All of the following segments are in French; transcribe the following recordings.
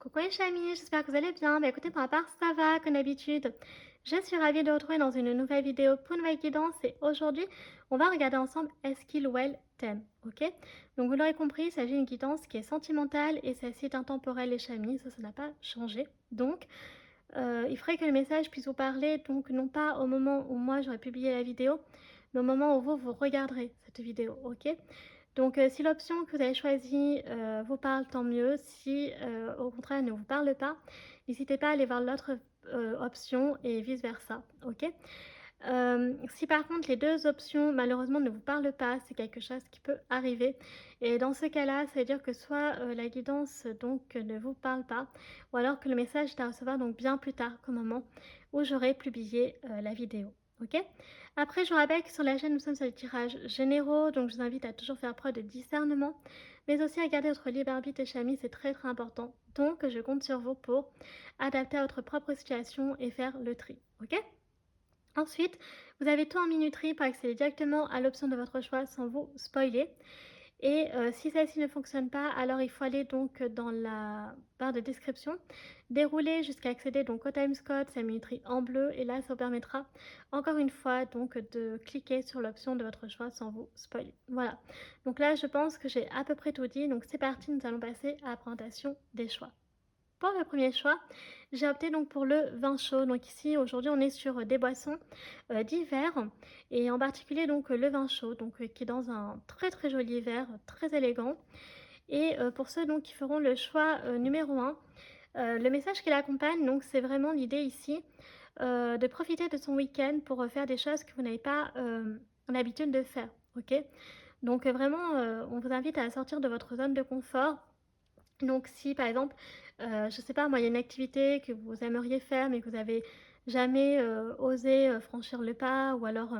Coucou les amis, j'espère que vous allez bien. Bah écoutez, pour ma part, ça va comme d'habitude. Je suis ravie de vous retrouver dans une nouvelle vidéo pour une nouvelle guidance et aujourd'hui, on va regarder ensemble est-ce qu'il ou elle t'aime, ok? Donc vous l'aurez compris, il s'agit d'une guidance qui est sentimentale et celle-ci est intemporelle les amis, ça n'a pas changé. Donc, il faudrait que le message puisse vous parler, donc non pas au moment où moi j'aurais publié la vidéo, mais au moment où vous regarderez cette vidéo, ok? Donc, si l'option que vous avez choisie, vous parle, tant mieux. Si, au contraire, elle ne vous parle pas, n'hésitez pas à aller voir l'autre, option et vice versa, OK? Si par contre les 2 options malheureusement ne vous parlent pas, c'est quelque chose qui peut arriver et dans ce cas-là, ça veut dire que soit, la guidance donc ne vous parle pas ou alors que le message est à recevoir donc bien plus tard qu'au moment où j'aurai publié, la vidéo, OK? Après je vous rappelle que sur la chaîne nous sommes sur les tirages généraux, donc je vous invite à toujours faire preuve de discernement, mais aussi à garder votre libre arbitre et chamis, c'est très, très important. Donc je compte sur vous pour adapter à votre propre situation et faire le tri, OK? Ensuite, vous avez tout en minuterie pour accéder directement à l'option de votre choix sans vous spoiler. Et si celle-ci ne fonctionne pas, alors il faut aller donc dans la barre de description, dérouler jusqu'à accéder donc au timescode, sa minuterie en bleu et là ça vous permettra encore une fois donc de cliquer sur l'option de votre choix sans vous spoiler. Voilà, donc là je pense que j'ai à peu près tout dit, donc c'est parti, nous allons passer à la présentation des choix. Pour le premier choix, j'ai opté donc pour le vin chaud. Donc ici, aujourd'hui, on est sur des boissons d'hiver et en particulier donc le vin chaud, donc qui est dans un très très joli verre, très élégant. Et pour ceux donc qui feront le choix numéro un, le message qui l'accompagne, donc c'est vraiment l'idée ici de profiter de son week-end pour faire des choses que vous n'avez pas l'habitude de faire. Ok, donc vraiment, on vous invite à sortir de votre zone de confort donc si par exemple, je sais pas moi, il y a une activité que vous aimeriez faire, mais que vous avez jamais, osé, franchir le pas ou alors,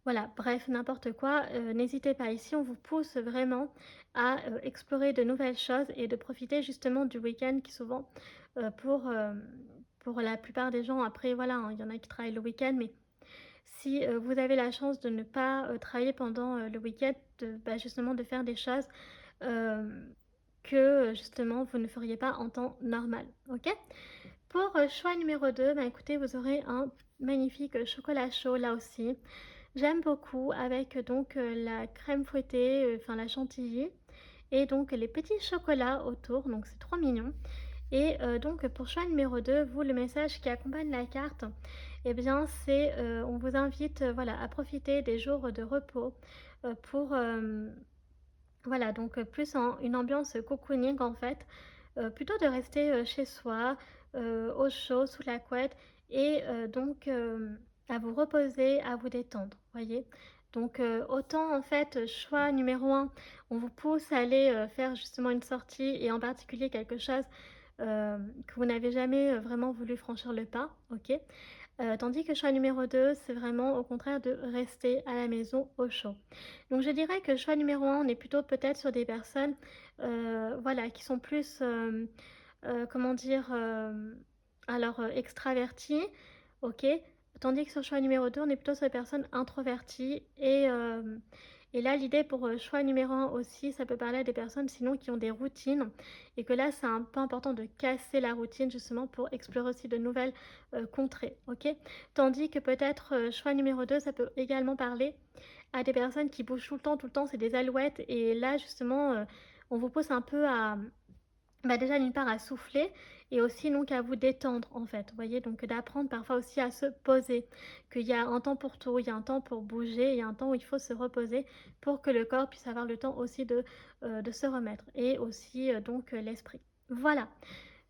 voilà, bref, n'importe quoi, n'hésitez pas. Ici, on vous pousse vraiment à, explorer de nouvelles choses et de profiter justement du week-end qui souvent, pour la plupart des gens après voilà, hein, il y en a qui travaillent le week-end, mais si, vous avez la chance de ne pas, travailler pendant, le week-end, bah, justement de faire des choses, hem, que, justement vous ne feriez pas en temps normal, OK? Pour, choix numéro 2, bah, écoutez, vous aurez un magnifique, chocolat chaud là aussi. J'aime beaucoup avec, donc, la crème fouettée, enfin la chantilly et donc les petits chocolats autour, donc c'est trop mignon. Et donc pour choix numéro 2, vous, le message qui accompagne la carte, eh bien c'est, on vous invite, voilà, à profiter des jours de repos, pour, voilà, donc plus en une ambiance cocooning en fait, plutôt de rester, chez soi, au chaud, sous la couette et donc à vous reposer, à vous détendre, voyez? Donc autant en fait, choix numéro un, on vous pousse à aller, faire justement une sortie et en particulier quelque chose, que vous n'avez jamais, vraiment voulu franchir le pas, OK? Tandis que choix numéro 2, c'est vraiment au contraire de rester à la maison au chaud. Donc je dirais que choix numéro un, on est plutôt peut-être sur des personnes, voilà, qui sont plus, comment dire? Alors, extraverties, OK. Tandis que sur choix numéro 2, on est plutôt sur des personnes introverties et là, l'idée pour, choix numéro un aussi, ça peut parler à des personnes sinon qui ont des routines et que là, c'est un peu important de casser la routine justement pour explorer aussi de nouvelles, contrées, OK. Tandis que peut-être, choix numéro 2, ça peut également parler à des personnes qui bougent tout le temps, c'est des alouettes et là justement, on vous pousse un peu à bah, déjà d'une part à souffler et aussi donc à vous détendre en fait, vous voyez? Donc d'apprendre parfois aussi à se poser, qu'il y a un temps pour tout, il y a un temps pour bouger, il y a un temps où il faut se reposer pour que le corps puisse avoir le temps aussi de se remettre et aussi, donc l'esprit. Voilà,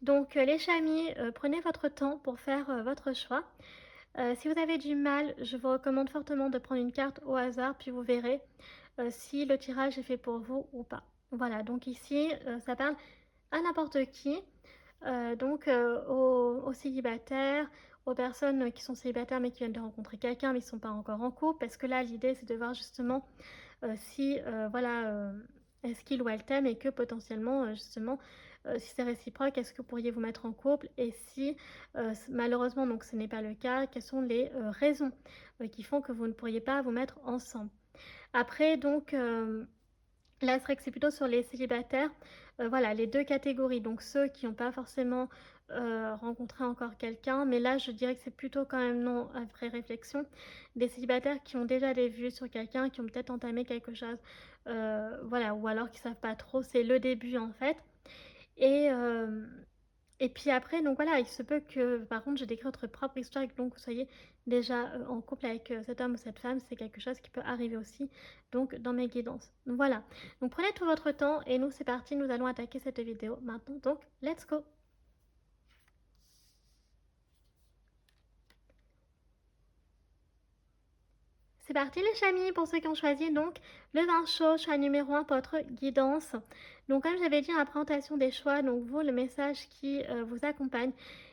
donc les chamis, prenez votre temps pour faire, votre choix. Si vous avez du mal, je vous recommande fortement de prendre une carte au hasard puis vous verrez, si le tirage est fait pour vous ou pas. Voilà, donc ici, ça parle à n'importe qui, donc aux célibataires, aux personnes qui sont célibataires mais qui viennent de rencontrer quelqu'un mais qui ne sont pas encore en couple. Parce que là, l'idée, c'est de voir justement, si, voilà, est-ce qu'il ou elle t'aime et que potentiellement, justement, si c'est réciproque, est-ce que vous pourriez vous mettre en couple? Et si, c malheureusement donc ce n'est pas le cas, quelles sont les, raisons, qui font que vous ne pourriez pas vous mettre ensemble? Après donc, Là, c'est vrai que c'est plutôt sur les célibataires, voilà, les 2 catégories, donc ceux qui n'ont pas forcément, rencontré encore quelqu'un, mais là, je dirais que c'est plutôt quand même non, après réflexion, des célibataires qui ont déjà des vues sur quelqu'un, qui ont peut-être entamé quelque chose, voilà, ou alors qui savent pas trop, c'est le début, en fait. Et et puis après, donc voilà, il se peut que, par contre, je décris votre propre histoire et que donc vous soyez déjà, en couple avec, cet homme ou cette femme, c'est quelque chose qui peut arriver aussi, donc dans mes guidances. Donc voilà, donc prenez tout votre temps et nous, c'est parti, nous allons attaquer cette vidéo maintenant, donc let's go! C'est parti les chamis pour ceux qui ont choisi donc le vin chaud, choix numéro 1 pour votre guidance. Donc comme j'avais dit dans la présentation des choix, donc vous, le message qui vous accompagne,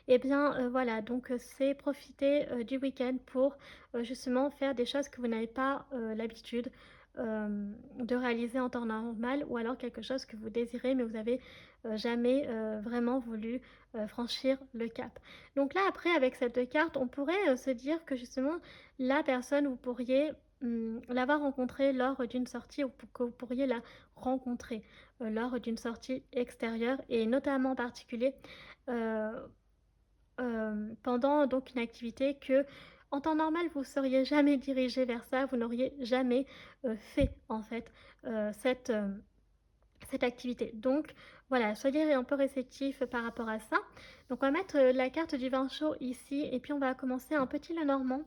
et eh bien voilà, donc c'est profiter du week-end pour justement faire des choses que vous n'avez pas l'habitude de réaliser en temps normal ou alors quelque chose que vous désirez mais vous avez jamais vraiment voulu franchir le cap. Donc là après avec cette carte, on pourrait se dire que justement la personne, vous pourriez l'avoir rencontrée lors d'une sortie ou que vous pourriez la rencontrer lors d'une sortie extérieure et notamment en particulier euh, pendant donc une activité que en temps normal vous ne seriez jamais dirigé vers ça, vous n'auriez jamais fait en fait cette, cette activité. Donc voilà, soyez un peu réceptif par rapport à ça. Donc on va mettre la carte du vin chaud ici et puis on va commencer un petit Lenormand.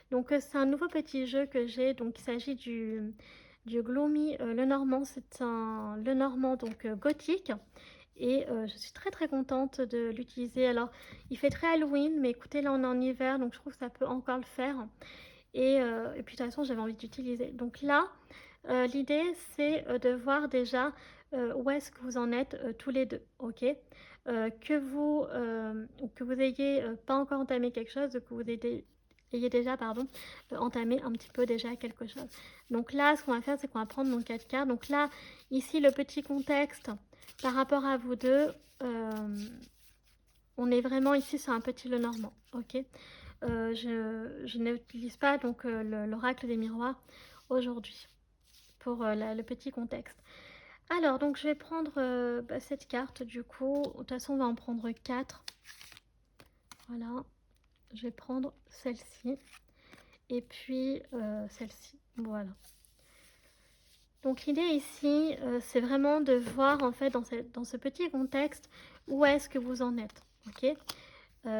Donc c'est un nouveau petit jeu que j'ai, donc il s'agit du Gloomy Lenormand, c'est un Lenormand donc gothique et je suis très très contente de l'utiliser. Alors il fait très Halloween mais écoutez là on est en hiver donc je trouve que ça peut encore le faire et puis de toute façon j'avais envie d'utiliser. Donc là l'idée c'est de voir déjà où est-ce que vous en êtes tous les deux, ok. Que vous ayez pas encore entamé quelque chose, que vous ayez déjà pardon, entamé un petit peu déjà quelque chose. Donc là, ce qu'on va faire, c'est qu'on va prendre nos 4 cartes. Donc là, ici, le petit contexte par rapport à vous deux, on est vraiment ici sur un petit Lenormand, ok. Je n'utilise pas donc l'oracle des miroirs aujourd'hui pour le petit contexte. Alors, donc je vais prendre cette carte du coup. De toute façon, on va en prendre 4. Voilà. Je vais prendre celle-ci. Et puis celle-ci. Voilà. Donc l'idée ici, c'est vraiment de voir en fait dans ce petit contexte où est-ce que vous en êtes. Ok.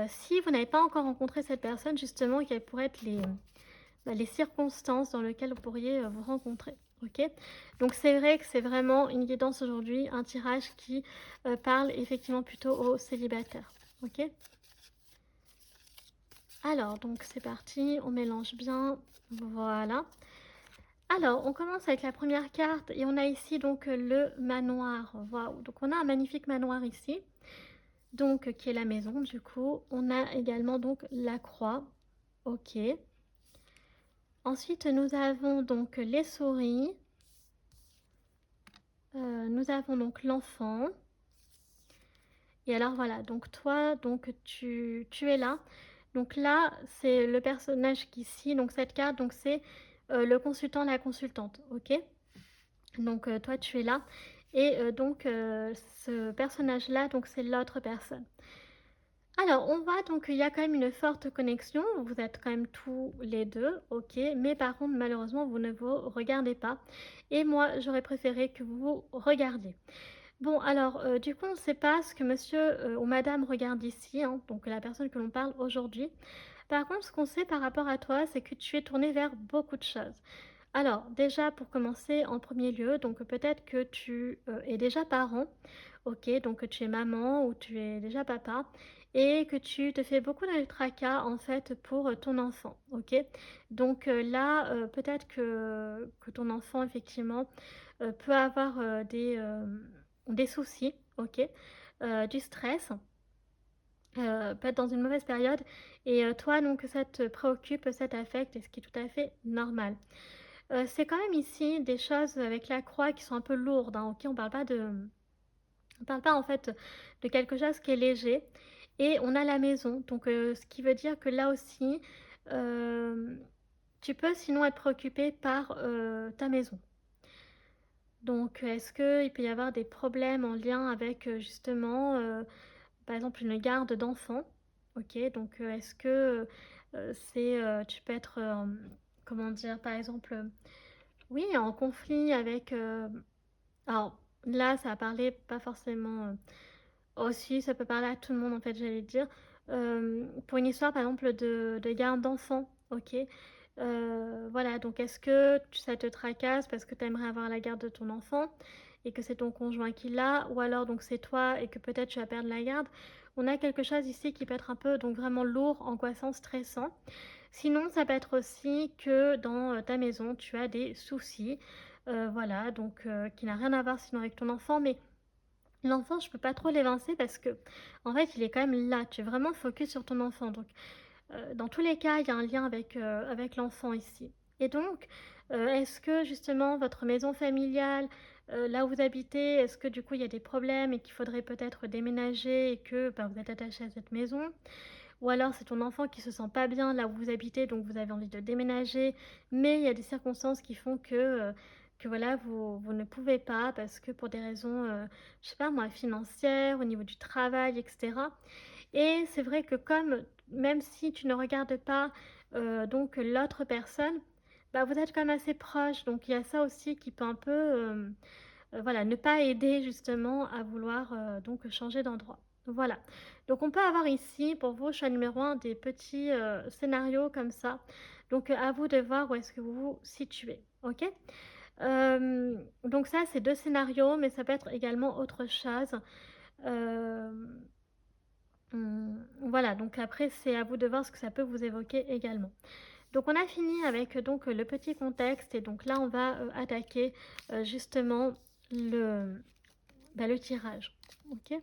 Si vous n'avez pas encore rencontré cette personne, justement, quelles pourraient être les circonstances dans lesquelles vous pourriez vous rencontrer. Ok. Donc c'est vrai que c'est vraiment une guidance aujourd'hui, un tirage qui parle effectivement plutôt aux célibataires. Ok. Alors donc c'est parti, on mélange bien. Voilà. Alors on commence avec la première carte et on a ici donc le manoir. Waouh. Donc on a un magnifique manoir ici. Donc qui est la maison du coup. On a également donc la croix. Ok. Ensuite, nous avons donc les souris. Nous avons donc l'enfant. Et alors voilà, donc toi, donc tu es là. Donc là, c'est le personnage qui ici, donc cette carte, donc c'est le consultant, la consultante, ok. Donc toi, tu es là. Et donc ce personnage-là, donc c'est l'autre personne. Alors, on voit donc qu'il y a quand même une forte connexion. Vous êtes quand même tous les deux, ok. Mais par contre, malheureusement, vous ne vous regardez pas. Et moi, j'aurais préféré que vous vous regardiez. Bon, alors, du coup, on ne sait pas ce que monsieur ou madame regarde ici, hein, donc la personne que l'on parle aujourd'hui. Par contre, ce qu'on sait par rapport à toi, c'est que tu es tourné vers beaucoup de choses. Alors, déjà, pour commencer, en premier lieu, donc peut-être que tu es déjà parent, ok, donc que tu es maman ou tu es déjà papa, et que tu te fais beaucoup de tracas, en fait, pour ton enfant, ok. Donc là, peut-être que ton enfant, effectivement, peut avoir des soucis, ok, du stress, peut être dans une mauvaise période, et toi, donc, ça te préoccupe, ça t'affecte, et ce qui est tout à fait normal. C'est quand même ici des choses avec la croix qui sont un peu lourdes, hein, OK? On parle pas en fait de quelque chose qui est léger et on a la maison donc ce qui veut dire que là aussi, hem, tu peux sinon être préoccupé par, ta maison. Donc, est-ce qu'il peut y avoir des problèmes en lien avec, justement, par exemple, une garde d'enfants? OK, donc, est-ce que, tu peux être, comment dire? Par exemple, oui, en conflit avec, alors là, ça a parlé pas forcément, aussi, ça peut parler à tout le monde, en fait, j'allais dire. Pour une histoire, par exemple, de garde d'enfants, OK? Voilà, donc est-ce que ça te tracasse parce que tu aimerais avoir la garde de ton enfant et que c'est ton conjoint qui l'a? Ou alors donc c'est toi et que peut-être tu vas perdre la garde? On a quelque chose ici qui peut être un peu donc vraiment lourd, angoissant, stressant. Sinon, ça peut être aussi que dans, ta maison, tu as des soucis, voilà, donc qui n'a rien à voir sinon avec ton enfant, mais l'enfant, je peux pas trop l'évincer parce que en fait, il est quand même là. Tu es vraiment focus sur ton enfant. Donc, dans tous les cas, il y a un lien avec l'enfant ici. Et donc, est-ce que justement votre maison familiale, là où vous habitez, est-ce que du coup il y a des problèmes et qu'il faudrait peut-être déménager et que, ben, vous êtes attaché à cette maison? Ou alors c'est ton enfant qui se sent pas bien là où vous habitez, donc vous avez envie de déménager, mais il y a des circonstances qui font que voilà, vous ne pouvez pas parce que pour des raisons, je sais pas moi, financières, au niveau du travail et cetera. Et c'est vrai que comme même si tu ne regardes pas, donc l'autre personne, bah, vous êtes quand même assez proches, donc il y a ça aussi qui peut un peu, voilà, ne pas aider justement à vouloir, donc changer d'endroit. Voilà. Donc on peut avoir ici pour vous, choix numéro un, des petits, scénarios comme ça. Donc, à vous de voir où est-ce que vous vous situez. OK? Donc ça, c'est 2 scénarios, mais ça peut être également autre chose. Hem, voilà, donc après c'est à vous de voir ce que ça peut vous évoquer également. Donc on a fini avec donc le petit contexte et donc là on va, attaquer, justement le le tirage, OK?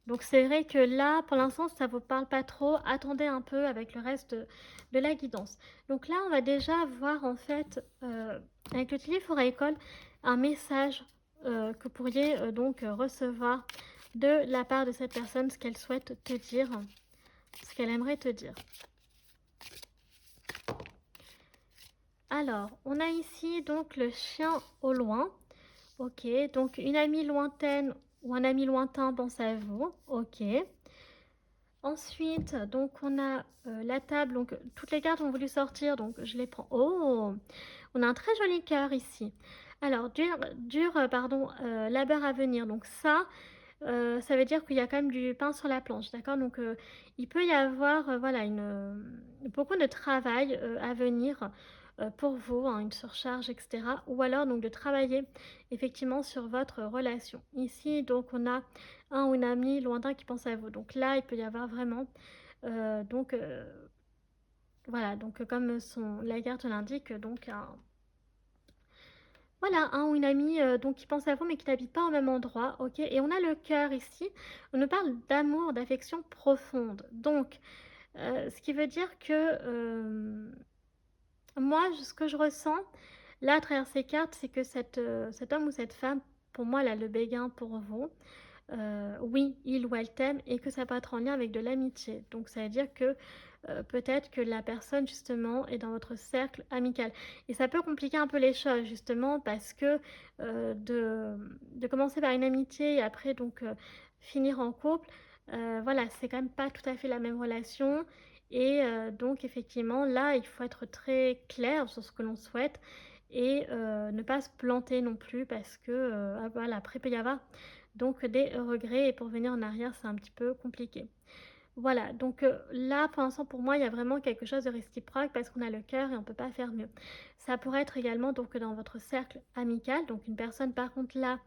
Donc c'est vrai que là, pour l'instant, ça vous parle pas trop. Attendez un peu avec le reste de la guidance. Donc là, on va déjà voir en fait, avec le Tilly for École, un message, que vous pourriez, donc, recevoir de la part de cette personne, ce qu'elle souhaite te dire, ce qu'elle aimerait te dire. Alors, on a ici donc le chien au loin. OK, donc une amie lointaine ou un ami lointain pense à vous. OK. Ensuite, donc on a, la table, donc toutes les cartes ont voulu sortir, donc je les prends. Oh! On a un très joli cœur ici. Alors pardon, labeur à venir, donc ça veut dire qu'il y a quand même du pain sur la planche, d'accord? Donc, il peut y avoir, voilà beaucoup de travail, à venir, pour vous, hein, une surcharge et cetera. Ou alors donc de travailler effectivement sur votre relation. Ici, donc on a un ou une amie lointain qui pense à vous. Donc là, il peut y avoir vraiment, donc, voilà, donc comme son la carte l'indique, donc un voilà, un ou une amie, donc qui pense à vous, mais qui n'habite pas au même endroit, OK? Et on a le cœur ici. On nous parle d'amour, d'affection profonde. Donc, ce qui veut dire que, moi, ce que je ressens, là, à travers ces cartes, c'est que cet homme ou cette femme, pour moi, elle a le béguin pour vous. Oui, il ou elle t'aime et que ça peut être en lien avec de l'amitié. Donc ça veut dire que, peut-être que la personne justement est dans votre cercle amical et ça peut compliquer un peu les choses justement parce que, de commencer par une amitié et après donc, finir en couple, voilà, c'est quand même pas tout à fait la même relation et donc effectivement là, il faut être très clair sur ce que l'on souhaite et ne pas se planter non plus parce que, ah voilà, après il peut y avoir donc des regrets et pour venir en arrière, c'est un petit peu compliqué. Voilà, donc là, pour l'instant, pour moi, il y a vraiment quelque chose de réciproque parce qu'on a le cœur et on ne peut pas faire mieux. Ça pourrait être également donc dans votre cercle amical, donc une personne par contre là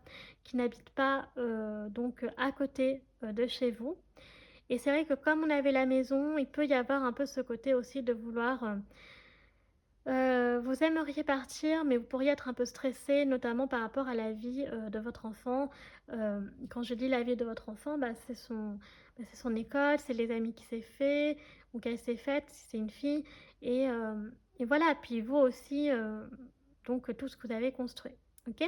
qui n'habite pas, donc à côté, de chez vous et c'est vrai que comme on avait la maison, il peut y avoir un peu ce côté aussi de vouloir, vous aimeriez partir, mais vous pourriez être un peu stressé, notamment par rapport à la vie, de votre enfant. Quand je dis la vie de votre enfant, c'est son école, c'est les amis qu'il s'est fait ou qu'elle s'est faite, si c'est une fille et voilà. Puis vous aussi, donc tout ce que vous avez construit. OK?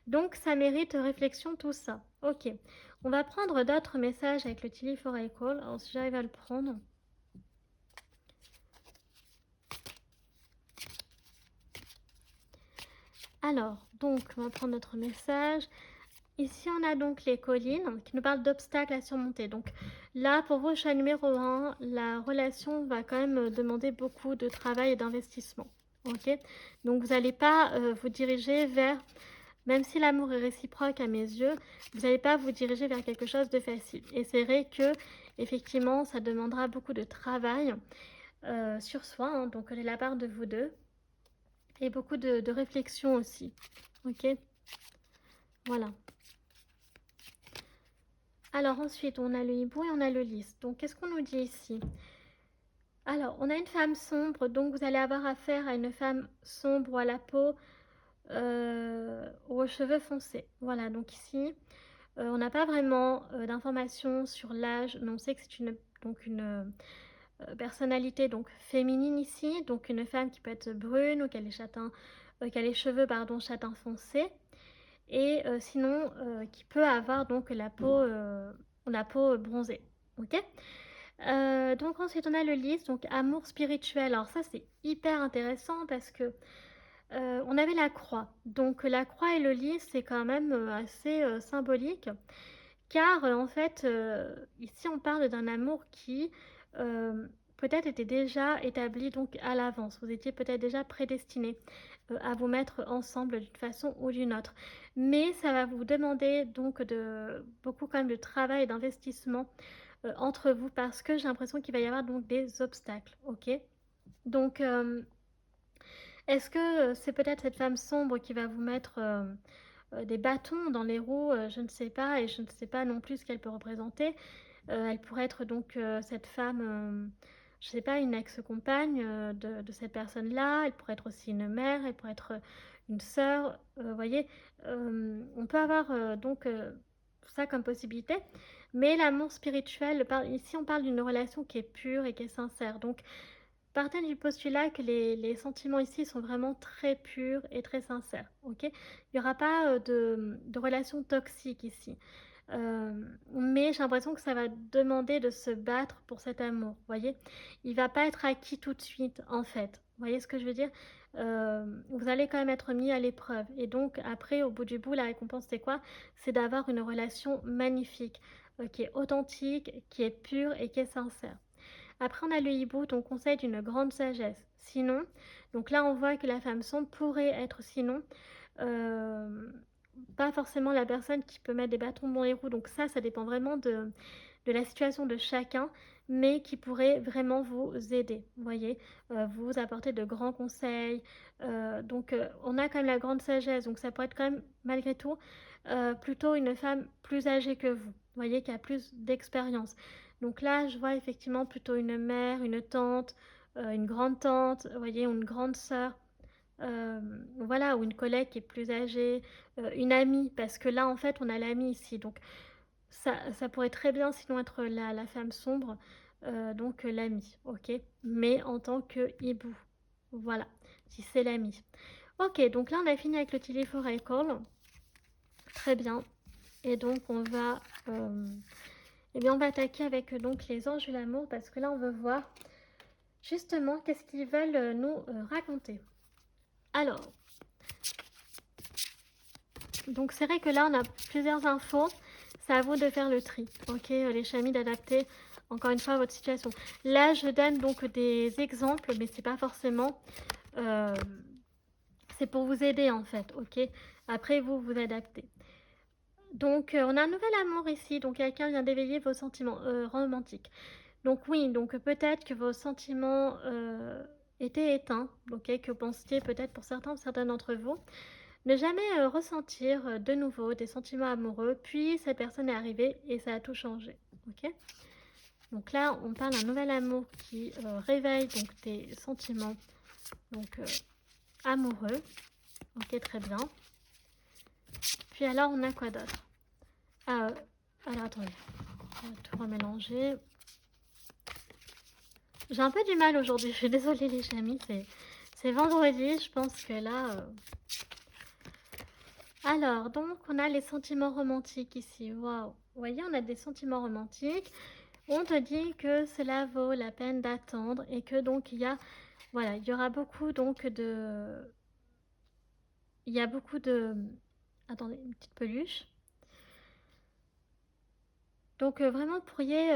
Donc ça mérite réflexion tout ça. OK. On va prendre d'autres messages avec le Tilly for Call. Alors si j'arrive à le prendre. Alors, donc, on va prendre notre message. Ici, on a donc les collines qui nous parlent d'obstacles à surmonter. Donc là, pour vous, choix numéro un, la relation va quand même demander beaucoup de travail et d'investissement. Ok? Donc vous n'allez pas vous diriger vers, même si l'amour est réciproque à mes yeux, vous n'allez pas vous diriger vers quelque chose de facile. Et c'est vrai que, effectivement, ça demandera beaucoup de travail sur soi, hein, donc de la part de vous deux, et beaucoup de réflexion aussi. Ok? Voilà. Alors ensuite, on a le hibou et on a le lys. Donc, qu'est-ce qu'on nous dit ici? Alors, on a une femme sombre, donc vous allez avoir affaire à une femme sombre ou à la peau ou aux cheveux foncés. Voilà, donc ici, on n'a pas vraiment d'informations sur l'âge, mais on sait que c'est une personnalité donc féminine ici, donc une femme qui peut être brune ou qui a les cheveux pardon, châtain foncé. Et sinon, qui peut avoir donc la peau bronzée. Ok. Donc ensuite, on a le lys, donc amour spirituel. Alors ça, c'est hyper intéressant parce que on avait la croix. Donc la croix et le lys, c'est quand même assez symbolique. Car en fait, ici, on parle d'un amour qui peut-être était déjà établi donc à l'avance. Vous étiez peut-être déjà prédestiné à vous mettre ensemble d'une façon ou d'une autre. Mais ça va vous demander donc beaucoup quand même de travail et d'investissement entre vous parce que j'ai l'impression qu'il va y avoir donc des obstacles. Ok. Donc, est-ce que c'est peut-être cette femme sombre qui va vous mettre des bâtons dans les roues? Je ne sais pas, et je ne sais pas non plus ce qu'elle peut représenter. Elle pourrait être donc cette femme, je ne sais pas, une ex-compagne de cette personne-là. Elle pourrait être aussi une mère, elle pourrait être une sœur. Vous voyez, on peut avoir donc ça comme possibilité. Mais l'amour spirituel, ici on parle d'une relation qui est pure et qui est sincère. Donc partez du postulat que les sentiments ici sont vraiment très purs et très sincères. Ok. Il n'y aura pas de relation toxique ici. Mais j'ai l'impression que ça va demander de se battre pour cet amour, vous voyez? Il va pas être acquis tout de suite, en fait. Vous voyez ce que je veux dire? Vous allez quand même être mis à l'épreuve. Et donc, après, au bout du bout, la récompense, c'est quoi? C'est d'avoir une relation magnifique, qui est authentique, qui est pure et qui est sincère. Après, on a le hibou, donc conseil d'une grande sagesse. Sinon, donc là, on voit que la femme sombre pourrait être sinon euh, pas forcément la personne qui peut mettre des bâtons dans les roues. Donc ça dépend vraiment de la situation de chacun, mais qui pourrait vraiment vous aider, vous voyez, vous apporter de grands conseils. Donc on a quand même la grande sagesse, donc ça pourrait être quand même malgré tout plutôt une femme plus âgée que vous voyez, qui a plus d'expérience. Donc là, je vois effectivement plutôt une mère, une tante, une grande tante, vous voyez, ou une grande sœur. Voilà, ou une collègue qui est plus âgée, une amie, parce que là, en fait, on a l'amie ici. Donc, ça pourrait très bien sinon être la femme sombre, donc l'amie, ok? Mais en tant que hibou. Voilà, si c'est l'amie. Ok, donc là, on a fini avec le Telephorical. Très bien. Et donc, eh bien, on va attaquer avec donc les anges de l'amour, parce que là, on veut voir justement qu'est-ce qu'ils veulent nous raconter. Alors, donc c'est vrai que là, on a plusieurs infos. C'est à vous de faire le tri, ok, les chamis, d'adapter encore une fois votre situation. Là, je donne donc des exemples, mais c'est pas forcément... c'est pour vous aider en fait, ok. Après, vous adaptez. Donc, on a un nouvel amour ici. Donc, quelqu'un vient d'éveiller vos sentiments romantiques. Donc, oui, donc peut-être que vos sentiments étaient éteints, ok, que vous pensiez peut-être pour certains d'entre vous. Ne jamais ressentir de nouveau des sentiments amoureux, puis cette personne est arrivée et ça a tout changé. Ok. Donc là, on parle d'un nouvel amour qui réveille donc des sentiments donc amoureux. Ok, très bien. Puis alors, on a quoi d'autre? Alors attendez, on va tout remélanger. J'ai un peu du mal aujourd'hui, je suis désolée les amis, c'est vendredi, je pense que là... Alors, donc, on a les sentiments romantiques ici. Waouh! Vous voyez, on a des sentiments romantiques. On te dit que cela vaut la peine d'attendre et que donc il y a, voilà, il y aura beaucoup donc il y a beaucoup de... Attendez, une petite peluche. Donc vraiment, vous pourriez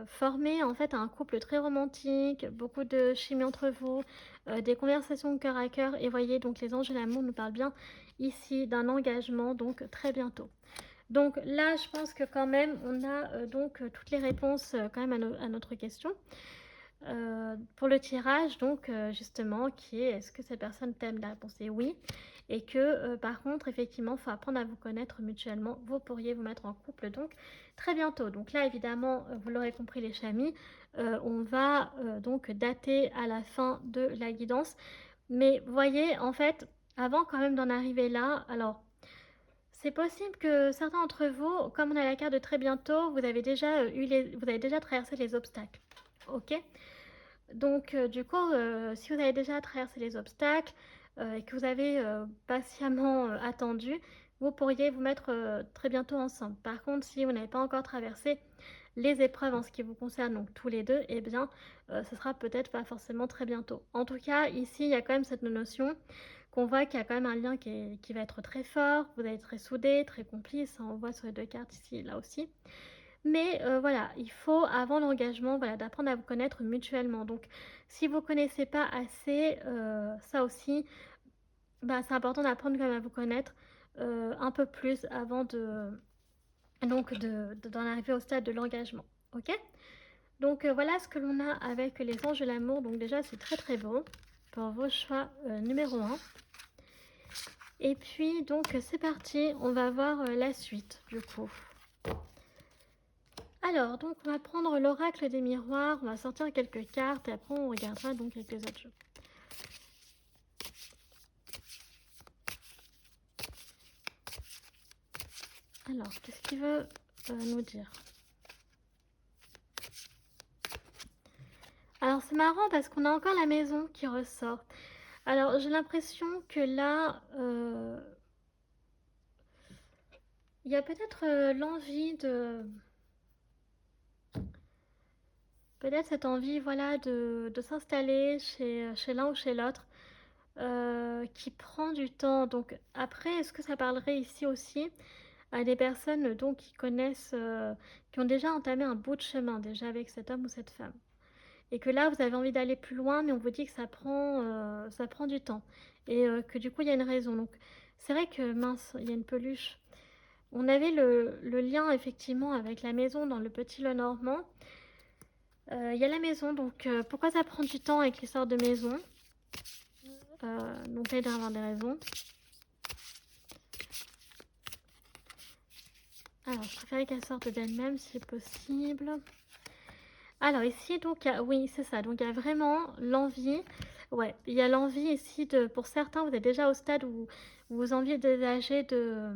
former en fait un couple très romantique, beaucoup de chimie entre vous, des conversations cœur à cœur. Et voyez, donc les anges de l'amour nous parlent bien ici d'un engagement, donc très bientôt. Donc là, je pense que quand même, on a toutes les réponses quand même à notre question. Pour le tirage, donc justement, qui est est-ce que cette personne t'aime? La réponse est oui. Et que par contre, effectivement, il faut apprendre à vous connaître mutuellement. Vous pourriez vous mettre en couple donc très bientôt. Donc là, évidemment, vous l'aurez compris, les chamis, on va donc dater à la fin de la guidance. Mais vous voyez, en fait, avant quand même d'en arriver là, alors c'est possible que certains d'entre vous, comme on a la carte de très bientôt, vous avez déjà vous avez déjà traversé les obstacles. Ok? Donc, du coup, si vous avez déjà traversé les obstacles et que vous avez patiemment attendu, vous pourriez vous mettre très bientôt ensemble. Par contre, si vous n'avez pas encore traversé les épreuves en ce qui vous concerne, donc tous les deux, eh bien, ce sera peut-être pas forcément très bientôt. En tout cas, ici, il y a quand même cette notion qu'on voit qu'il y a quand même un lien qui va être très fort, vous allez être très soudés, très complices, hein, on voit sur les deux cartes ici et là aussi. Mais voilà, il faut, avant l'engagement, voilà, d'apprendre à vous connaître mutuellement. Donc, si vous ne connaissez pas assez, ça aussi, bah, c'est important d'apprendre quand même à vous connaître un peu plus avant d'en arriver au stade de l'engagement. Ok? Donc, voilà ce que l'on a avec les anges de l'amour. Donc, déjà, c'est très très beau pour vos choix numéro 1. Et puis, donc, c'est parti, on va voir la suite, du coup. Alors, donc, on va prendre l'oracle des miroirs, on va sortir quelques cartes et après, on regardera donc avec les autres jeux. Alors, qu'est-ce qu'il veut nous dire? Alors, c'est marrant parce qu'on a encore la maison qui ressort. Alors, j'ai l'impression que là, il y a peut-être l'envie de... Peut-être cette envie, voilà, de s'installer chez l'un ou chez l'autre, qui prend du temps. Donc, après, est-ce que ça parlerait ici aussi à des personnes donc qui connaissent, qui ont déjà entamé un bout de chemin déjà avec cet homme ou cette femme? Et que là, vous avez envie d'aller plus loin, mais on vous dit que ça prend du temps. Et que du coup, il y a une raison. Donc, c'est vrai que, mince, il y a une peluche. On avait le lien, effectivement, avec la maison dans le petit Lenormand. Il y a la maison, donc pourquoi ça prend du temps avec l'histoire de maison? Donc là, il doit y avoir des raisons. Alors, je préférais qu'elle sorte d'elle-même, si possible. Alors ici, donc, oui, c'est ça. Donc, il y a vraiment l'envie. Ouais, il y a l'envie ici de... Pour certains, vous êtes déjà au stade où vous envisagez de...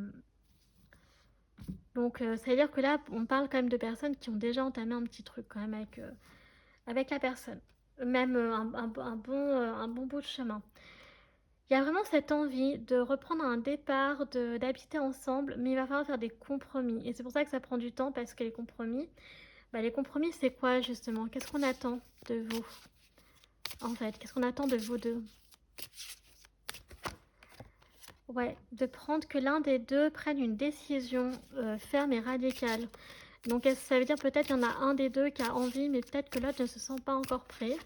Donc, ça veut dire que là, on parle quand même de personnes qui ont déjà entamé un petit truc quand même avec la personne. Même un bon bout de chemin. Il y a vraiment cette envie de reprendre un départ, d'habiter ensemble, mais il va falloir faire des compromis. Et c'est pour ça que ça prend du temps, parce que les compromis, c'est quoi justement? Qu'est-ce qu'on attend de vous? En fait, qu'est-ce qu'on attend de vous deux? Ouais, de prendre que l'un des deux prenne une décision ferme et radicale. Donc ça veut dire peut-être qu'il y en a un des deux qui a envie, mais peut-être que l'autre ne se sent pas encore prêt.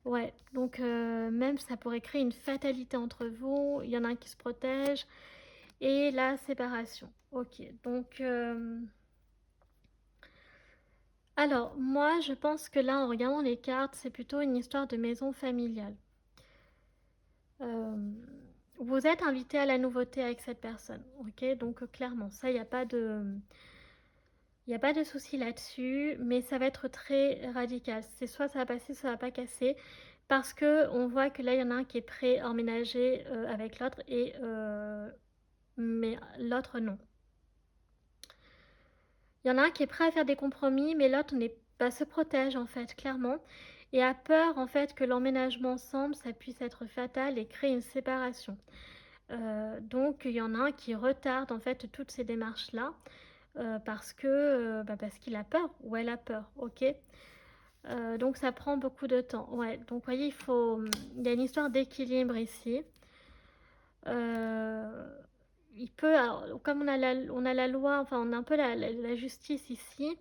Ouais, donc même ça pourrait créer une fatalité entre vous. Il y en a un qui se protège. Et la séparation. Ok, donc... Alors, moi, je pense que là, en regardant les cartes, c'est plutôt une histoire de maison familiale. Euh, Vous êtes invité à la nouveauté avec cette personne, ok? Donc, clairement, ça, il n'y a pas de... Il n'y a pas de souci là-dessus, mais ça va être très radical. C'est soit ça va passer, soit ça va pas casser. Parce que on voit que là, il y en a un qui est prêt à emménager avec l'autre, mais l'autre non. Il y en a un qui est prêt à faire des compromis, mais l'autre se protège en fait, clairement, et a peur en fait que l'emménagement ensemble, ça puisse être fatal et créer une séparation. Donc il y en a un qui retarde en fait toutes ces démarches-là parce qu'il a peur ou elle a peur, ok. Donc ça prend beaucoup de temps. Ouais, donc vous voyez, il y a une histoire d'équilibre ici. Heu, il peut alors comme on a la loi, enfin on a un peu la justice ici,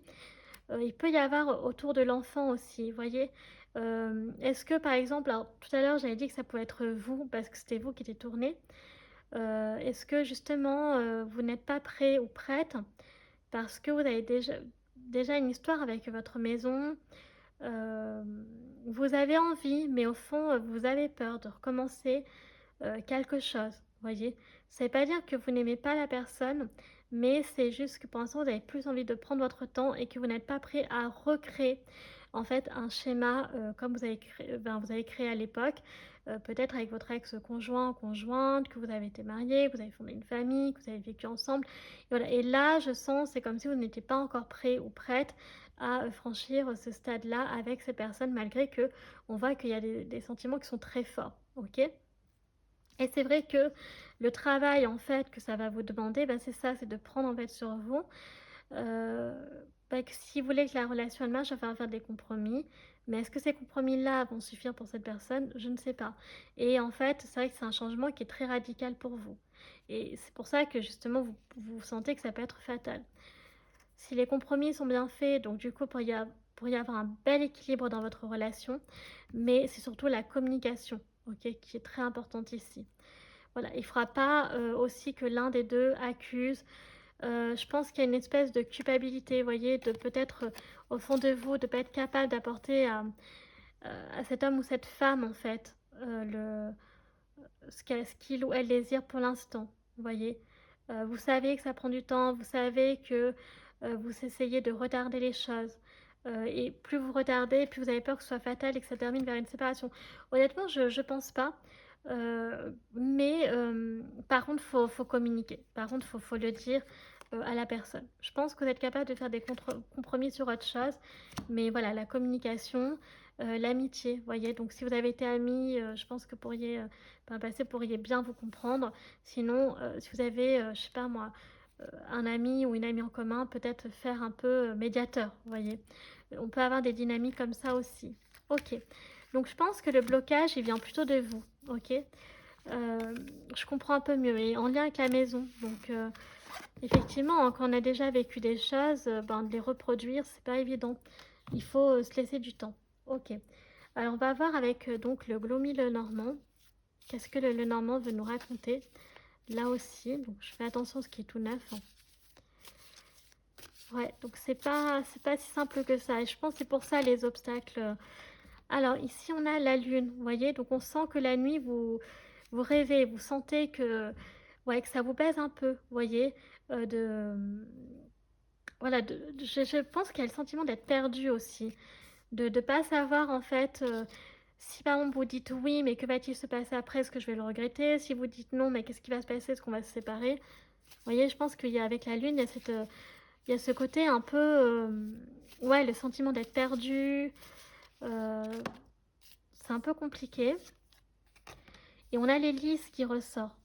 il peut y avoir autour de l'enfant aussi, vous voyez? Est-ce que par exemple alors tout à l'heure j'avais dit que ça pouvait être vous, parce que c'était vous qui étiez tourné. Est-ce que justement, vous n'êtes pas prêt ou prête parce que vous avez déjà une histoire avec votre maison, vous avez envie, mais au fond, vous avez peur de recommencer, quelque chose, vous voyez? Ça veut pas dire que vous n'aimez pas la personne, mais c'est juste que pour l'instant, vous avez plus envie de prendre votre temps et que vous n'êtes pas prêt à recréer, en fait, un schéma, comme vous avez créé à l'époque, peut-être avec votre ex-conjoint, conjointe, que vous avez été mariés, que vous avez fondé une famille, que vous avez vécu ensemble. Et voilà, et là, je sens, c'est comme si vous n'étiez pas encore prêt ou prête à, franchir, ce stade-là avec ces personnes malgré que on voit qu'il y a des sentiments qui sont très forts, OK? Et c'est vrai que le travail, en fait, que ça va vous demander, bah, c'est ça, c'est de prendre, en fait, sur vous, heu, que si vous voulez que la relation elle marche, il va falloir faire des compromis. Mais est-ce que ces compromis-là vont suffire pour cette personne? Je ne sais pas. Et en fait, c'est vrai que c'est un changement qui est très radical pour vous. Et c'est pour ça que justement vous sentez que ça peut être fatal. Si les compromis sont bien faits, donc du coup, pour y avoir un bel équilibre dans votre relation, mais c'est surtout la communication, OK, qui est très importante ici. Voilà, il ne faudra pas, aussi que l'un des 2 accuse. Je pense qu'il y a une espèce de culpabilité, vous voyez, de peut-être, au fond de vous, de ne pas être capable d'apporter à cet homme ou cette femme, en fait, le ce qu'il ou elle désire pour l'instant, vous voyez? Vous savez que ça prend du temps, vous savez que, vous essayez de retarder les choses, et plus vous retardez, plus vous avez peur que ce soit fatal et que ça termine vers une séparation. Honnêtement, je pense pas, mais par contre, faut communiquer. Par contre, faut le dire, à la personne. Je pense que vous êtes capable de faire des compromis sur autre chose, mais voilà, la communication, l'amitié, vous voyez? Donc si vous avez été amis, je pense que par le passé, vous pourriez bien vous comprendre. Sinon, si vous avez, je sais pas moi, un ami ou une amie en commun, peut-être faire un peu, médiateur, vous voyez? On peut avoir des dynamiques comme ça aussi. OK. Donc je pense que le blocage, il vient plutôt de vous, OK? Je comprends un peu mieux et en lien avec la maison. Donc effectivement, hein, quand on a déjà vécu des choses, ben, de les reproduire, c'est pas évident. Il faut, se laisser du temps. OK. Alors on va voir avec, donc le Glomi Lenormand. Qu'est-ce que le Lenormand veut nous raconter? Là aussi, donc je fais attention à ce qui est tout neuf, hein. Ouais, donc c'est pas si simple que ça et je pense que c'est pour ça les obstacles, alors ici on a la lune, vous voyez? Donc on sent que la nuit vous rêvez, vous sentez que ouais, que ça vous pèse un peu, vous voyez? Voilà, je pense qu'il y a le sentiment d'être perdu aussi, de pas savoir en fait, si par exemple vous dites: «Oui», mais que va-t-il se passer après? Est-ce que je vais le regretter? Si vous dites: «Non», mais qu'est-ce qui va se passer? Est-ce qu'on va se séparer? Vous voyez, je pense qu'il y a avec la lune, il y a ce côté un peu, ouais, le sentiment d'être perdu, heu, c'est un peu compliqué et on a les lys qui ressort.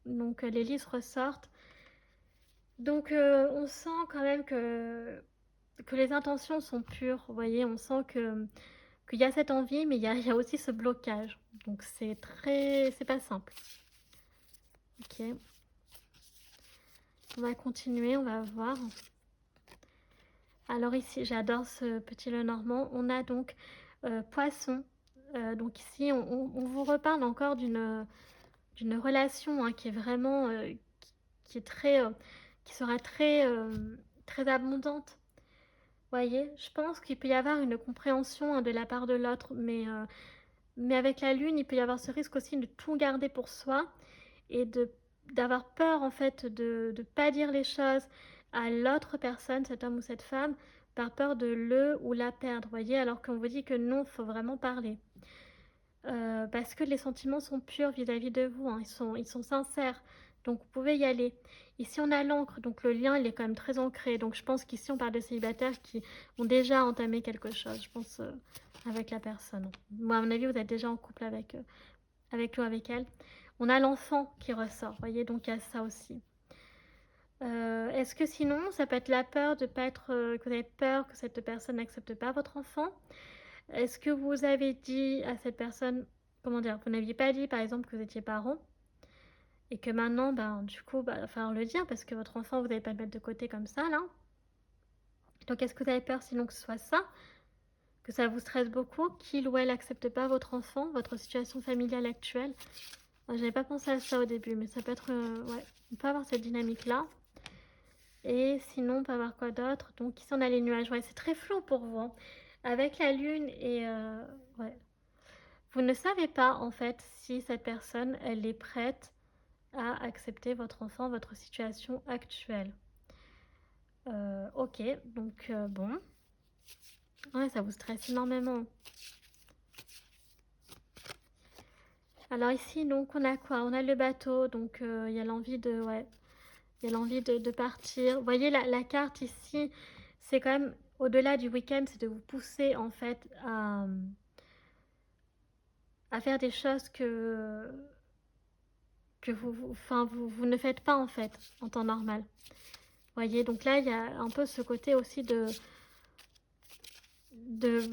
Donc les lys ressortent. Donc on sent quand même que les intentions sont pures, vous voyez? On sent qu'il y a cette envie, mais il y a aussi ce blocage. Donc c'est pas simple. OK, on va continuer, on va voir. Alors ici, j'adore ce petit Lenormand. On a donc, Poisson. Donc ici, on vous reparle encore d'une relation, hein, qui est vraiment, qui est très, qui sera très, très abondante. Voyez? Je pense qu'il peut y avoir une compréhension, hein, de la part de l'autre, mais avec la lune, il peut y avoir ce risque aussi de tout garder pour soi et d'avoir peur, en fait, de pas dire les choses à l'autre personne, cet homme ou cette femme, par peur de le ou la perdre, voyez? Alors qu'on vous dit que non, faut vraiment parler. Parce que les sentiments sont purs vis-à-vis de vous, hein, ils sont sincères, donc vous pouvez y aller. Ici, on a l'encre, donc le lien, il est quand même très ancré, donc je pense qu'ici, on parle de célibataires qui ont déjà entamé quelque chose, je pense, avec la personne. Moi, à mon avis, vous êtes déjà en couple avec lui ou avec elle. On a l'enfant qui ressort, voyez? Donc il y a ça aussi. Est-ce que sinon, ça peut être la peur de pas être, que vous avez peur que cette personne n'accepte pas votre enfant? Est-ce que vous avez dit à cette personne, comment dire? Vous n'aviez pas dit, par exemple, que vous étiez parents? et que maintenant, ben, du coup, bah, il va falloir le dire parce que votre enfant, vous n'allez pas le mettre de côté comme ça, là. Donc est-ce que vous avez peur sinon que ce soit ça? Que ça vous stresse beaucoup? Qu'il ou elle accepte pas votre enfant, votre situation familiale actuelle? J'avais pas pensé à ça au début, mais ça peut être, ouais, on peut avoir cette dynamique-là. Et sinon, on peut avoir quoi d'autre? Donc ici, on a les nuages. Ouais, c'est très flou pour vous, hein. Avec la lune et ouais. Vous ne savez pas, en fait, si cette personne, elle est prête à accepter votre enfant, votre situation actuelle. OK, donc bon. Ouais, ça vous stresse énormément. Alors ici, donc, on a quoi? On a le bateau, donc il y a l'envie de, ouais, il y a l'envie de partir. Vous voyez, la carte ici, c'est quand même, au-delà du week-end, c'est de vous pousser, en fait, à faire des choses que enfin, vous ne faites pas, en fait, en temps normal. Vous voyez, donc là, il y a un peu ce côté aussi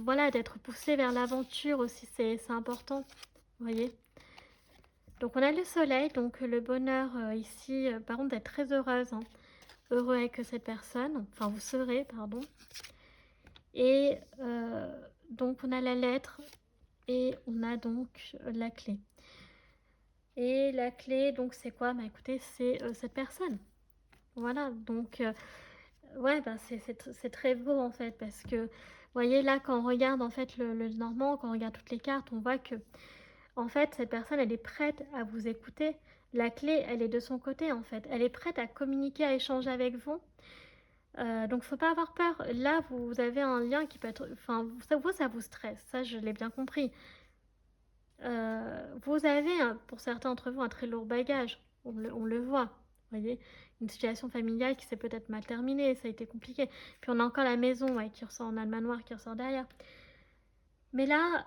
voilà, d'être poussé vers l'aventure aussi, c'est important, vous voyez. Donc on a le soleil, donc le bonheur ici, par contre d'être très heureuse, hein, heureux avec cette personne, enfin vous serez, pardon. Et donc on a la lettre et on a donc la clé. Et la clé, donc c'est quoi? Bah écoutez, c'est cette personne. Voilà, donc ouais, bah c'est très beau en fait, parce que vous voyez là, quand on regarde en fait le Normand, quand on regarde toutes les cartes, on voit que en fait, cette personne, elle est prête à vous écouter. La clé, elle est de son côté, en fait. Elle est prête à communiquer, à échanger avec vous. Donc, faut pas avoir peur. Là, vous avez un lien qui peut être... Enfin, ça vous stresse. Ça, je l'ai bien compris. Vous avez, pour certains d'entre vous, un très lourd bagage. On le voit. Vous voyez, une situation familiale qui s'est peut-être mal terminée. Ça a été compliqué. Puis, on a encore la maison ouais, qui ressort en alma noire, qui ressort derrière. Mais là,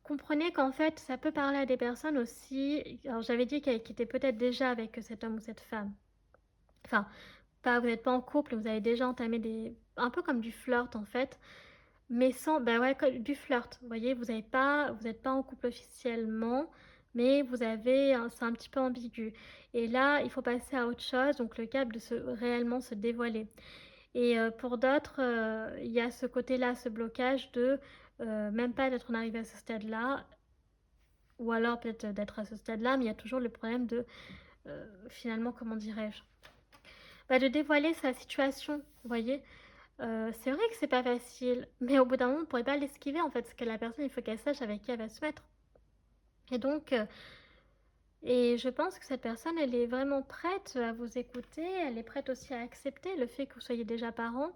comprenez qu'en fait, ça peut parler à des personnes aussi. Alors, j'avais dit qu'elle étaient peut-être déjà avec cet homme ou cette femme. Enfin, pas, vous n'êtes pas en couple, vous avez déjà entamé un peu comme du flirt en fait, mais sans, ben ouais, du flirt. Vous voyez, vous n'êtes pas en couple officiellement, mais c'est un petit peu ambigu. Et là, il faut passer à autre chose, donc le cap de réellement se dévoiler. Et pour d'autres, il y a ce côté-là, ce blocage de même pas d'être en arrivé à ce stade-là, ou alors peut-être d'être à ce stade-là, mais il y a toujours le problème de, finalement, comment dirais-je, bah, de dévoiler sa situation, vous voyez. C'est vrai que c'est pas facile, mais au bout d'un moment, on ne pourrait pas l'esquiver, en fait, parce que la personne, il faut qu'elle sache avec qui elle va se mettre. Et donc, et je pense que cette personne, elle est vraiment prête à vous écouter, elle est prête aussi à accepter le fait que vous soyez déjà parents.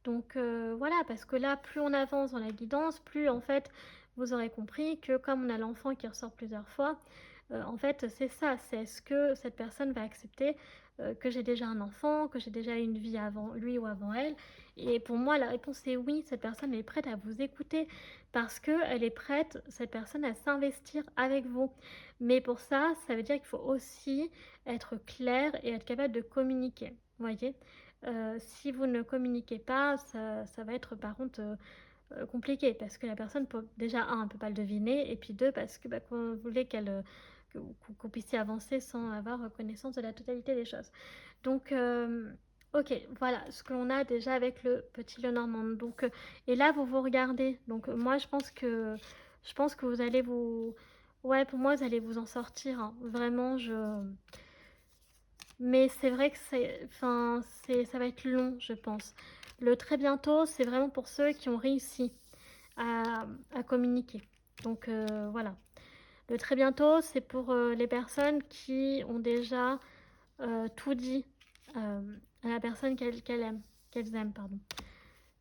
Donc voilà, parce que là, plus on avance dans la guidance, plus en fait, vous aurez compris que comme on a l'enfant qui ressort plusieurs fois, en fait, c'est ça, c'est est-ce que cette personne va accepter que j'ai déjà un enfant, que j'ai déjà eu une vie avant lui ou avant elle. Et pour moi, la réponse est oui, cette personne est prête à vous écouter parce qu'elle est prête, cette personne, à s'investir avec vous. Mais pour ça, ça veut dire qu'il faut aussi être clair et être capable de communiquer, vous voyez. Si vous ne communiquez pas, ça va être par contre compliqué parce que la personne peut déjà, un, elle ne peut pas le deviner, et puis deux, parce que bah, vous voulez que vous puissiez avancer sans avoir connaissance de la totalité des choses. Donc, ok, voilà ce que l'on a déjà avec le petit Lenormand. Donc, et là, vous vous regardez. Donc, moi, je pense que vous allez vous... Ouais, pour moi, vous allez vous en sortir, hein. Vraiment, mais c'est vrai que enfin, ça va être long, je pense. Le très bientôt, c'est vraiment pour ceux qui ont réussi à communiquer. Donc voilà. Le très bientôt, c'est pour les personnes qui ont déjà tout dit à la personne qu'elles aiment, pardon.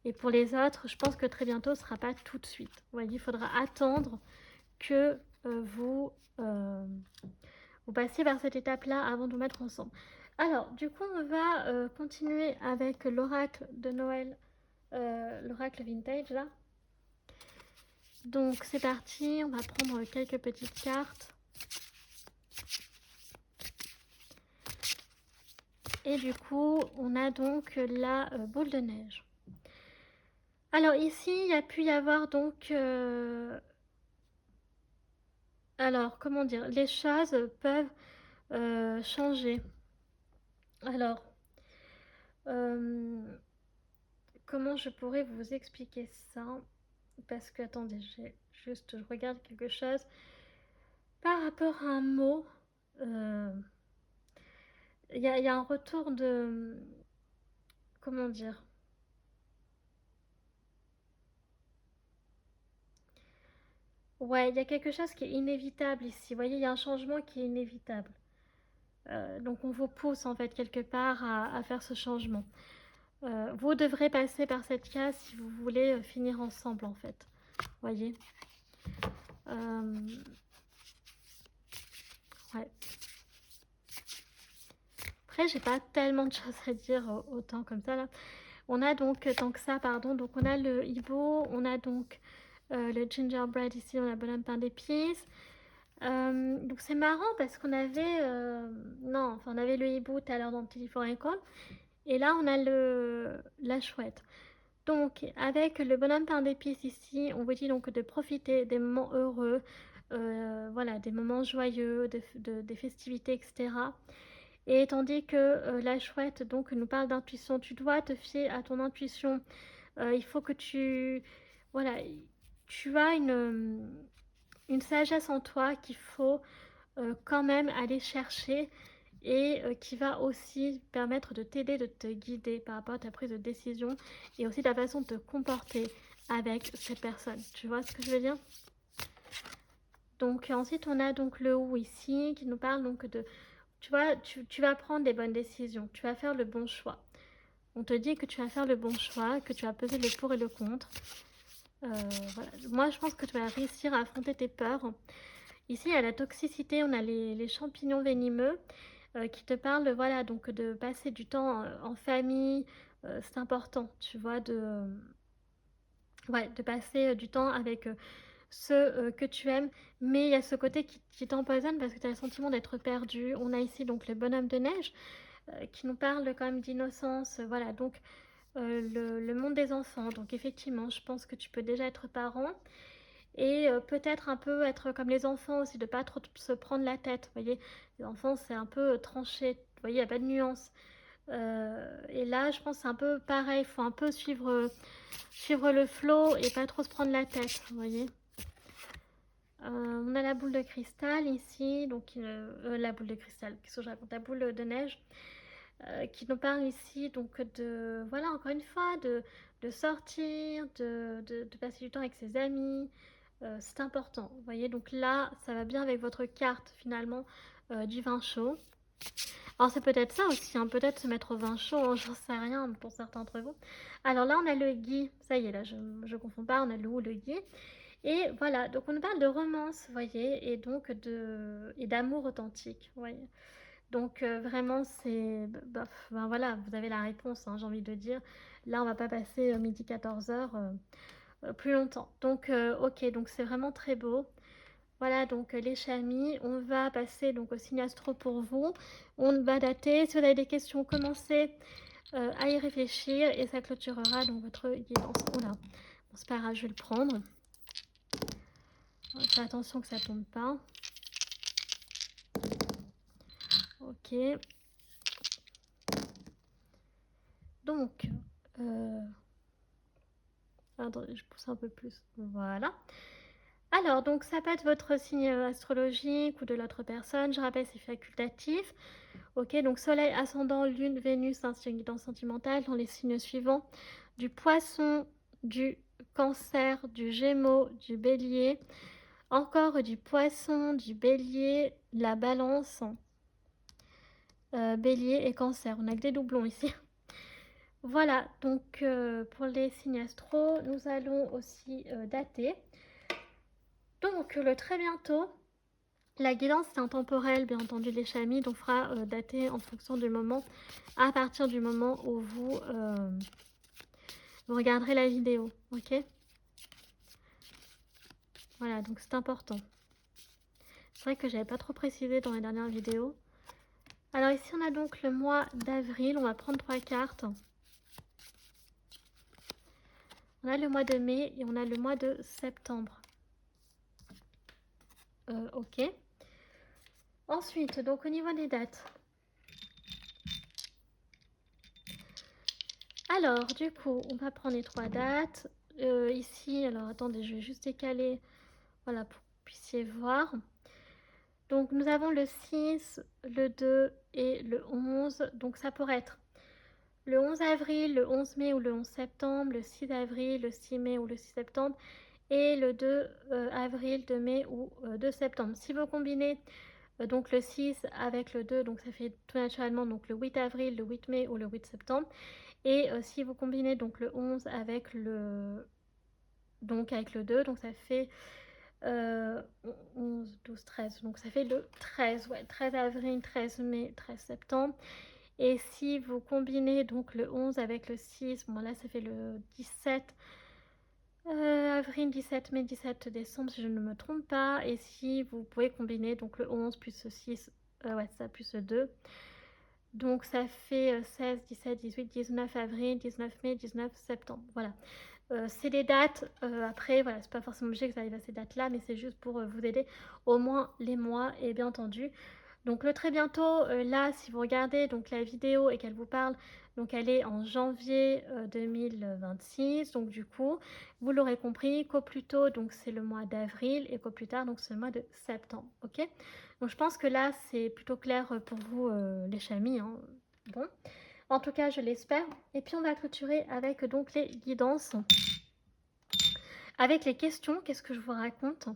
Et pour les autres, je pense que très bientôt ne sera pas tout de suite. Vous voyez, il faudra attendre que euh, vous passiez vers cette étape-là avant de vous mettre ensemble. Alors, du coup, on va continuer avec l'oracle de Noël, l'oracle vintage, là. Donc, c'est parti, on va prendre quelques petites cartes. Et du coup, on a donc la boule de neige. Alors, ici, il y a pu y avoir donc... alors, comment dire, les choses peuvent changer. Alors, comment je pourrais vous expliquer ça? Parce que, attendez, je regarde quelque chose. Par rapport à un mot, il y a un retour de... Comment dire? Ouais, il y a quelque chose qui est inévitable ici. Vous voyez, il y a un changement qui est inévitable. Donc on vous pousse en fait quelque part à faire ce changement. Vous devrez passer par cette case si vous voulez finir ensemble en fait. Voyez. Ouais. Après, j'ai pas tellement de choses à dire autant comme ça là. On a donc, tant que ça, pardon, donc on a le hibou, on a donc le gingerbread ici, on a bonhomme pain d'épices. Donc c'est marrant parce qu'on avait, non, enfin on avait le hibou tout à l'heure dans le Téléphone École, et là on a la chouette. Donc avec le bonhomme pain d'épices ici, on vous dit donc de profiter des moments heureux, voilà, des moments joyeux, des festivités, etc. Et tandis que la chouette donc nous parle d'intuition, tu dois te fier à ton intuition. Il faut que voilà, tu as une sagesse en toi qu'il faut quand même aller chercher et qui va aussi permettre de t'aider, de te guider par rapport à ta prise de décision et aussi ta façon de te comporter avec cette personne. Tu vois ce que je veux dire? Donc ensuite on a donc le ou ici qui nous parle donc de, tu vois, tu vas prendre des bonnes décisions, tu vas faire le bon choix. On te dit que tu vas faire le bon choix, que tu vas peser le pour et le contre. Voilà. Moi je pense que tu vas réussir à affronter tes peurs. Ici, à la toxicité, on a les champignons venimeux qui te parlent, voilà, donc de passer du temps en famille. C'est important, tu vois, ouais, de passer du temps avec ceux que tu aimes. Mais il y a ce côté qui t'empoisonne parce que tu as le sentiment d'être perdu. On a ici donc le bonhomme de neige qui nous parle quand même d'innocence. Voilà, donc le monde des enfants. Donc effectivement, je pense que tu peux déjà être parent. Et peut-être un peu être comme les enfants aussi, de pas trop se prendre la tête. Vous voyez, les enfants, c'est un peu tranché. Vous voyez, il n'y a pas de nuance. Et là, je pense que c'est un peu pareil. Il faut un peu suivre le flow et pas trop se prendre la tête. Vous voyez. On a la boule de cristal ici. Donc, la boule de cristal, qu'est-ce que je raconte? La boule de neige. Qui nous parle ici donc de, voilà, encore une fois, de sortir, de passer du temps avec ses amis. C'est important, vous voyez, donc là, ça va bien avec votre carte finalement du vin chaud. Alors c'est peut-être ça aussi, hein, peut-être se mettre au vin chaud, hein, j'en sais rien pour certains d'entre vous. Alors là, on a le gui, ça y est, là, je confonds pas, on a le ou, le gui. Et voilà, donc on nous parle de romance, vous voyez, et donc et d'amour authentique, vous voyez. Donc vraiment, c'est... Ben voilà, vous avez la réponse, hein, j'ai envie de dire. Là, on va pas passer midi 14h plus longtemps. Donc, ok, donc c'est vraiment très beau. Voilà, donc les chamis, on va passer donc au signe astro pour vous. On va dater. Si vous avez des questions, commencez à y réfléchir et ça clôturera donc votre guidance. Oula, bon, c'est pas grave, je vais le prendre. Faites attention que ça tombe pas. Ok. Donc, attendez, je pousse un peu plus. Voilà. Alors, donc ça peut être votre signe astrologique ou de l'autre personne. Je rappelle, c'est facultatif. Ok, donc Soleil, Ascendant, Lune, Vénus, ainsi une guidance sentimentale dans les signes suivants. Du Poisson, du Cancer, du Gémeaux, du Bélier. Encore du Poisson, du Bélier, la Balance, Bélier et Cancer. On a que des doublons ici. Voilà, donc pour les signes astro, nous allons aussi dater. Donc, le très bientôt, la guidance c'est intemporelle, bien entendu, les chamis, donc fera dater en fonction du moment, à partir du moment où vous regarderez la vidéo, ok? Voilà, donc c'est important. C'est vrai que j'avais pas trop précisé dans les dernières vidéos. Alors ici, on a donc le mois d'avril, on va prendre 3 cartes. On a le mois de mai et on a le mois de septembre. Ok. Ensuite, donc au niveau des dates. Alors, du coup, on va prendre les 3 dates. Ici, alors attendez, je vais juste décaler, voilà, pour que vous puissiez voir. Donc, nous avons le 6, le 2 et le 11. Donc, ça pourrait être le 11 avril, le 11 mai ou le 11 septembre, le 6 avril, le 6 mai ou le 6 septembre, et le 2 avril, 2 mai ou 2 septembre. Si vous combinez donc le 6 avec le 2, donc ça fait tout naturellement donc le 8 avril, le 8 mai ou le 8 septembre. Et si vous combinez donc le 11 avec le 2, donc ça fait 11, 12, 13. Donc ça fait le 13, ouais, 13 avril, 13 mai, 13 septembre. Et si vous combinez donc le 11 avec le 6, bon là ça fait le 17 avril, 17 mai, 17 décembre si je ne me trompe pas. Et si vous pouvez combiner donc le 11 plus le 6, ouais ça plus le 2. Donc ça fait 16, 17, 18, 19 avril, 19 mai, 19 septembre. Voilà. C'est des dates. Après, voilà, c'est pas forcément obligé que ça arrive à ces dates-là, mais c'est juste pour vous aider au moins les mois et bien entendu. Donc le très bientôt, là, si vous regardez donc la vidéo et qu'elle vous parle, donc elle est en janvier 2026. Donc du coup, vous l'aurez compris, qu'au plus tôt, donc c'est le mois d'avril et qu'au plus tard, donc c'est le mois de septembre. Ok. Donc je pense que là, c'est plutôt clair pour vous, les chamis. Hein. Bon. En tout cas, je l'espère. Et puis on va clôturer avec donc les guidances. Avec les questions, qu'est-ce que je vous raconte?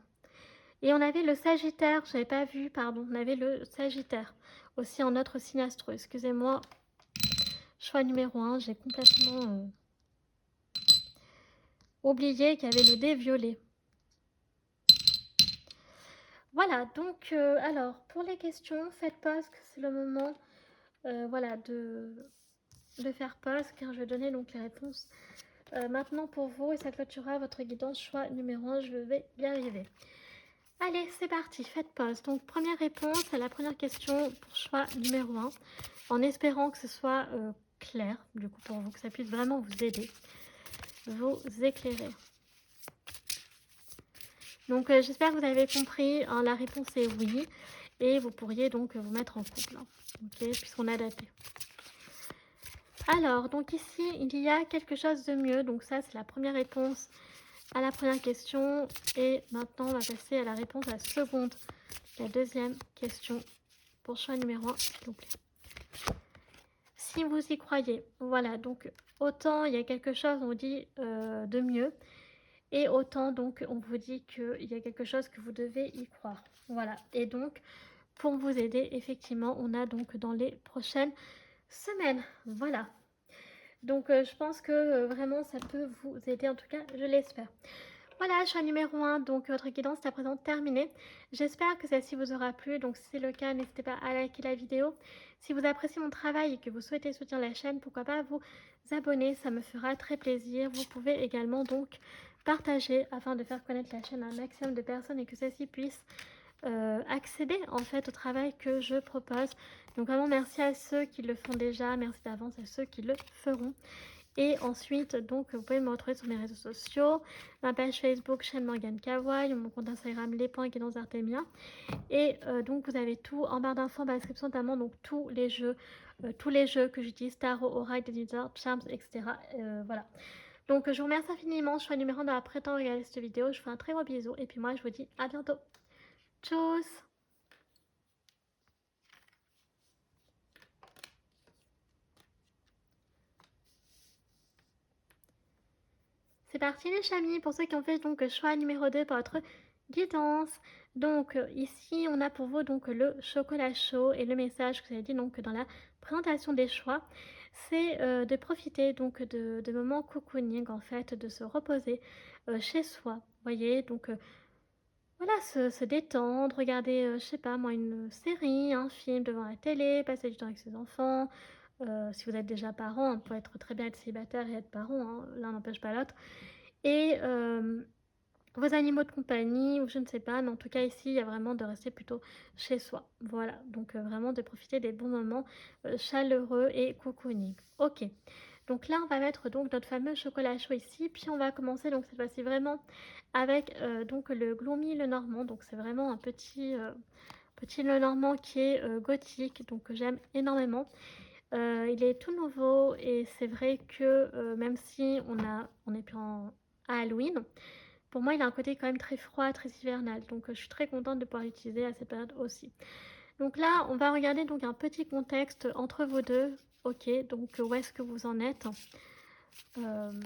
Et on avait le Sagittaire, je n'avais pas vu, pardon. On avait le Sagittaire, aussi en notre signe astro. Excusez-moi, choix numéro 1, j'ai complètement oublié qu'il y avait le dé violet. Voilà, donc, alors, pour les questions, faites pause, que c'est le moment voilà, de faire pause, car je vais donner donc les réponses maintenant pour vous, et ça clôturera votre guidance choix numéro 1, je vais y arriver. Allez, c'est parti, faites pause. Donc, première réponse à la première question pour choix numéro 1, en espérant que ce soit clair, du coup, pour vous, que ça puisse vraiment vous aider, vous éclairer. Donc, j'espère que vous avez compris. Hein, la réponse est oui. Et vous pourriez donc vous mettre en couple, hein, ok, puisqu'on a daté. Alors, donc ici, il y a quelque chose de mieux. Donc ça, c'est la première réponse à la première question. Et maintenant, on va passer à la réponse à la seconde, la deuxième question pour choix numéro 1, s'il vous plaît. Si vous y croyez, voilà, donc autant il y a quelque chose, on vous dit de mieux, et autant donc on vous dit qu'il y a quelque chose que vous devez y croire. Voilà, et donc pour vous aider, effectivement, on a donc dans les prochaines semaines. Voilà. Donc je pense que vraiment ça peut vous aider, en tout cas je l'espère. Voilà, choix numéro 1, donc votre guidance est à présent terminée. J'espère que celle-ci vous aura plu, donc si c'est le cas, n'hésitez pas à liker la vidéo. Si vous appréciez mon travail et que vous souhaitez soutenir la chaîne, pourquoi pas vous abonner, ça me fera très plaisir. Vous pouvez également donc partager afin de faire connaître la chaîne à un maximum de personnes et que celles-ci puissent accéder en fait au travail que je propose. Donc vraiment merci à ceux qui le font déjà, merci d'avance à ceux qui le feront. Et ensuite, donc, vous pouvez me retrouver sur mes réseaux sociaux, ma page Facebook, chaîne Morgane Kawaii, mon compte Instagram, les.guidance.artemia. Et donc, vous avez tout en barre d'infos, en description, notamment donc, tous les jeux que j'utilise, Tarot, Oracle, Diviner, Charms, etc. Voilà. Donc, je vous remercie infiniment. Choix numéro 1 d'avoir prêté à regarder cette vidéo. Je vous fais un très gros bisou. Et puis moi, je vous dis à bientôt. Tchuss! C'est parti les chamis, pour ceux qui ont fait donc choix numéro 2 pour votre guidance. Donc ici on a pour vous donc le chocolat chaud et le message que vous avez dit donc dans la présentation des choix, c'est de profiter donc de moments cocooning en fait, de se reposer chez soi. Vous voyez, donc voilà, se détendre, regarder, je sais pas moi, une série, un film devant la télé, passer du temps avec ses enfants. Si vous êtes déjà parent, on peut être très bien être célibataire et être parent, hein, l'un n'empêche pas l'autre. Et vos animaux de compagnie, ou je ne sais pas, mais en tout cas ici, il y a vraiment de rester plutôt chez soi. Voilà, donc vraiment de profiter des bons moments chaleureux et cocooning. Ok, donc là, on va mettre donc notre fameux chocolat chaud ici, puis on va commencer donc cette fois-ci vraiment avec donc le Gloomy le Normand. Donc c'est vraiment un petit petit Lenormand qui est gothique, donc que j'aime énormément. Il est tout nouveau et c'est vrai que même si on est plus à Halloween, pour moi il a un côté quand même très froid, très hivernal. Donc je suis très contente de pouvoir l'utiliser à cette période aussi. Donc là, on va regarder donc un petit contexte entre vous deux. Ok, donc où est-ce que vous en êtes? Euh,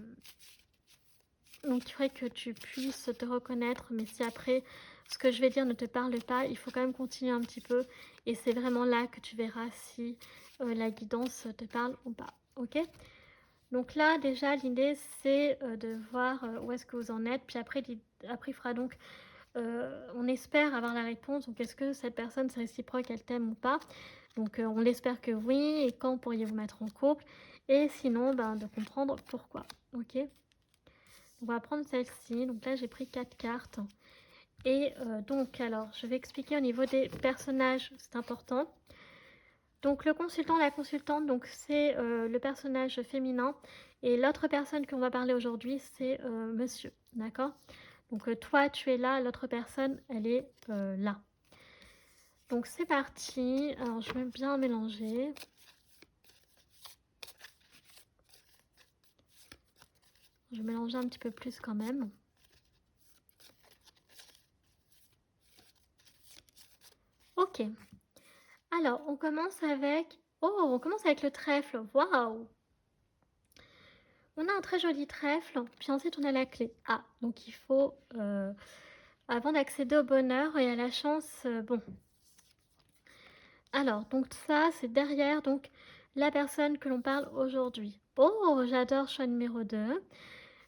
donc il faudrait que tu puisses te reconnaître, mais si après ce que je vais dire ne te parle pas, il faut quand même continuer un petit peu. Et c'est vraiment là que tu verras si la guidance te parle ou pas. Ok? Donc là, déjà, l'idée, c'est de voir où est-ce que vous en êtes. Puis après, après il fera donc, on espère avoir la réponse. Donc, est-ce que cette personne, c'est réciproque, elle t'aime ou pas? Donc, on l'espère que oui. Et quand pourriez-vous mettre en couple? Et sinon, ben, de comprendre pourquoi. Ok? On va prendre celle-ci. Donc là, j'ai pris 4 cartes. Et donc, alors, je vais expliquer au niveau des personnages, c'est important. Donc, le consultant, la consultante, donc c'est le personnage féminin. Et l'autre personne qu'on va parler aujourd'hui, c'est monsieur. D'accord? Donc, toi, tu es là, l'autre personne, elle est là. Donc, c'est parti. Alors, je vais bien mélanger. Je vais mélanger un petit peu plus quand même. Ok. Alors, on commence avec... Oh, on commence avec le trèfle. Waouh! On a un très joli trèfle, puis ensuite on a la clé. Ah, donc il faut, avant d'accéder au bonheur et à la chance, bon. Alors, donc ça, c'est derrière donc la personne que l'on parle aujourd'hui. Oh, j'adore choix numéro 2.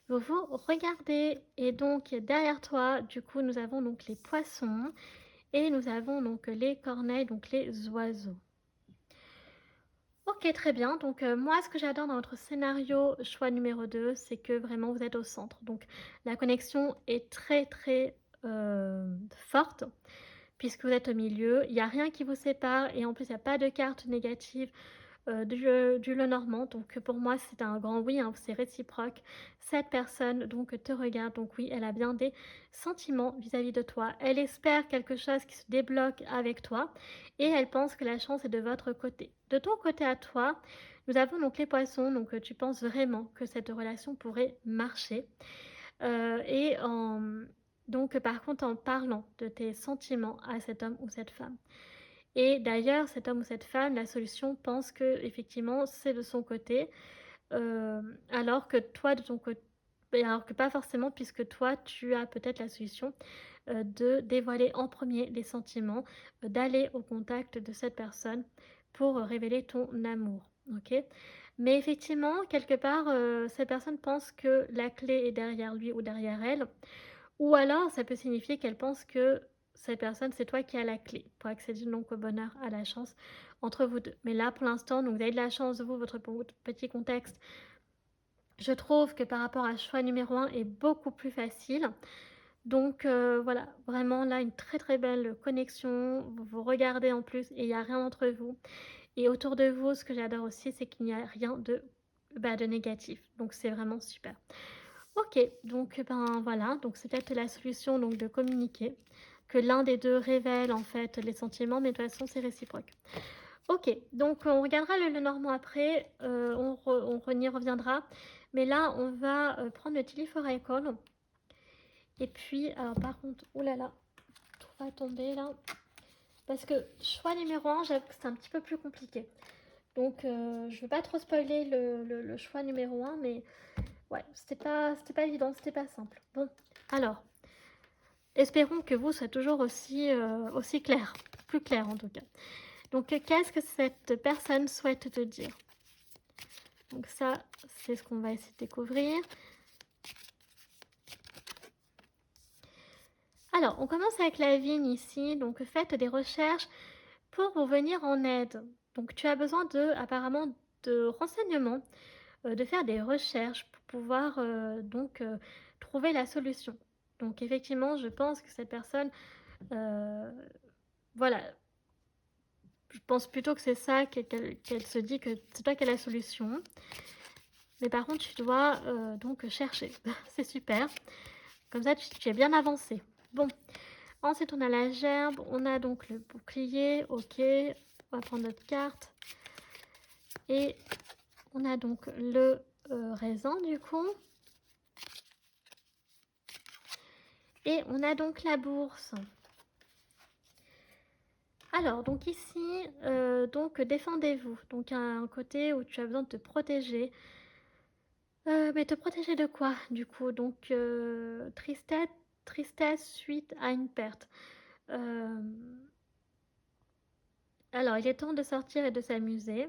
Vous regardez, et donc derrière toi, du coup, nous avons donc les poissons, et nous avons donc les corneilles, donc les oiseaux. Ok, très bien. Donc moi, ce que j'adore dans votre scénario choix numéro 2, c'est que vraiment vous êtes au centre. Donc la connexion est très très forte puisque vous êtes au milieu. Il n'y a rien qui vous sépare et en plus il n'y a pas de carte négative du Lenormand. Donc pour moi, c'est un grand oui, hein, c'est réciproque. Cette personne donc te regarde. Donc oui, elle a bien des sentiments vis-à-vis de toi. Elle espère quelque chose qui se débloque avec toi et elle pense que la chance est de votre côté. De ton côté à toi, nous avons donc les poissons. Donc tu penses vraiment que cette relation pourrait marcher. Et donc par contre en parlant de tes sentiments à cet homme ou cette femme. Et d'ailleurs, cet homme ou cette femme, la solution pense que effectivement c'est de son côté, alors que toi de ton côté, alors que pas forcément, puisque toi tu as peut-être la solution de dévoiler en premier les sentiments, d'aller au contact de cette personne pour révéler ton amour. Ok? Mais effectivement, quelque part, cette personne pense que la clé est derrière lui ou derrière elle, ou alors ça peut signifier qu'elle pense que cette personne, c'est toi qui as la clé pour accéder donc au bonheur, à la chance entre vous deux. Mais là, pour l'instant, donc vous avez de la chance, vous, votre petit contexte. Je trouve que par rapport à choix numéro 1 est beaucoup plus facile. Donc voilà, vraiment là, une très très belle connexion. Vous vous regardez en plus et il n'y a rien entre vous. Et autour de vous, ce que j'adore aussi, c'est qu'il n'y a rien de négatif. Donc c'est vraiment super. Ok, donc ben voilà, donc c'est peut-être la solution donc de communiquer, que l'un des deux révèle en fait les sentiments, mais de toute façon c'est réciproque. Ok, donc on regardera le Lenormand après, on y reviendra, mais là on va prendre le Tillyforacle. Et puis, alors par contre, oulala, tout va tomber là, parce que choix numéro 1, j'avoue que c'est un petit peu plus compliqué. Donc je ne veux pas trop spoiler le choix numéro 1, mais ouais, c'était pas évident, c'était pas simple. Bon, alors, espérons que vous soyez toujours aussi clair, plus clair en tout cas. Donc, qu'est-ce que cette personne souhaite te dire? Donc ça, c'est ce qu'on va essayer de découvrir. Alors, on commence avec la vigne ici. Donc, faites des recherches pour vous venir en aide. Donc, tu as besoin apparemment de renseignements, de faire des recherches pour pouvoir trouver la solution. Donc, effectivement, je pense que cette personne, voilà, je pense plutôt que c'est ça qu'elle se dit, que c'est toi qui as la solution. Mais par contre, tu dois donc chercher. C'est super. Comme ça, tu es bien avancé. Bon, Ensuite, on a la gerbe, on a donc le bouclier, ok. On va prendre notre carte. Et on a donc le raisin du coup. Et on a donc la bourse. Alors, donc ici, donc défendez-vous. Donc un côté où tu as besoin de te protéger. Mais te protéger de quoi du coup? Donc tristesse suite à une perte. Alors, il est temps de sortir et de s'amuser.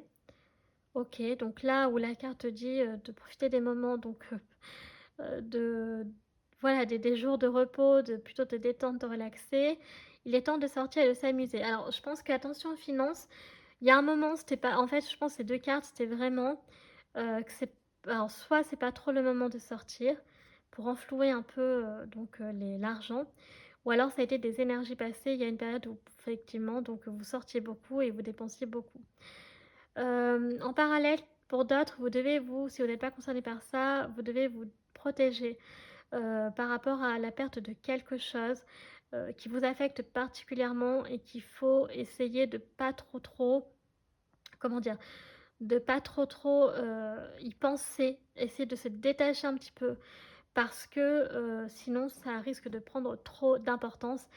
Ok, donc là où la carte dit de profiter des moments, donc de voilà des jours de repos, de plutôt te détendre, te relaxer. Il est temps de sortir et de s'amuser. Alors, je pense qu'attention aux finances, il y a un moment, c'était pas. En fait, je pense que ces deux cartes, c'était vraiment que c'est. Alors, soit c'est pas trop le moment de sortir pour enflouer un peu l'argent, ou alors ça a été des énergies passées. Il y a une période où effectivement donc vous sortiez beaucoup et vous dépensiez beaucoup. En parallèle, pour d'autres, vous devez si vous n'êtes pas concerné par ça, vous devez vous protéger par rapport à la perte de quelque chose qui vous affecte particulièrement et qu'il faut essayer de pas trop, comment dire, de pas trop y penser, essayer de se détacher un petit peu parce que sinon ça risque de prendre trop d'importance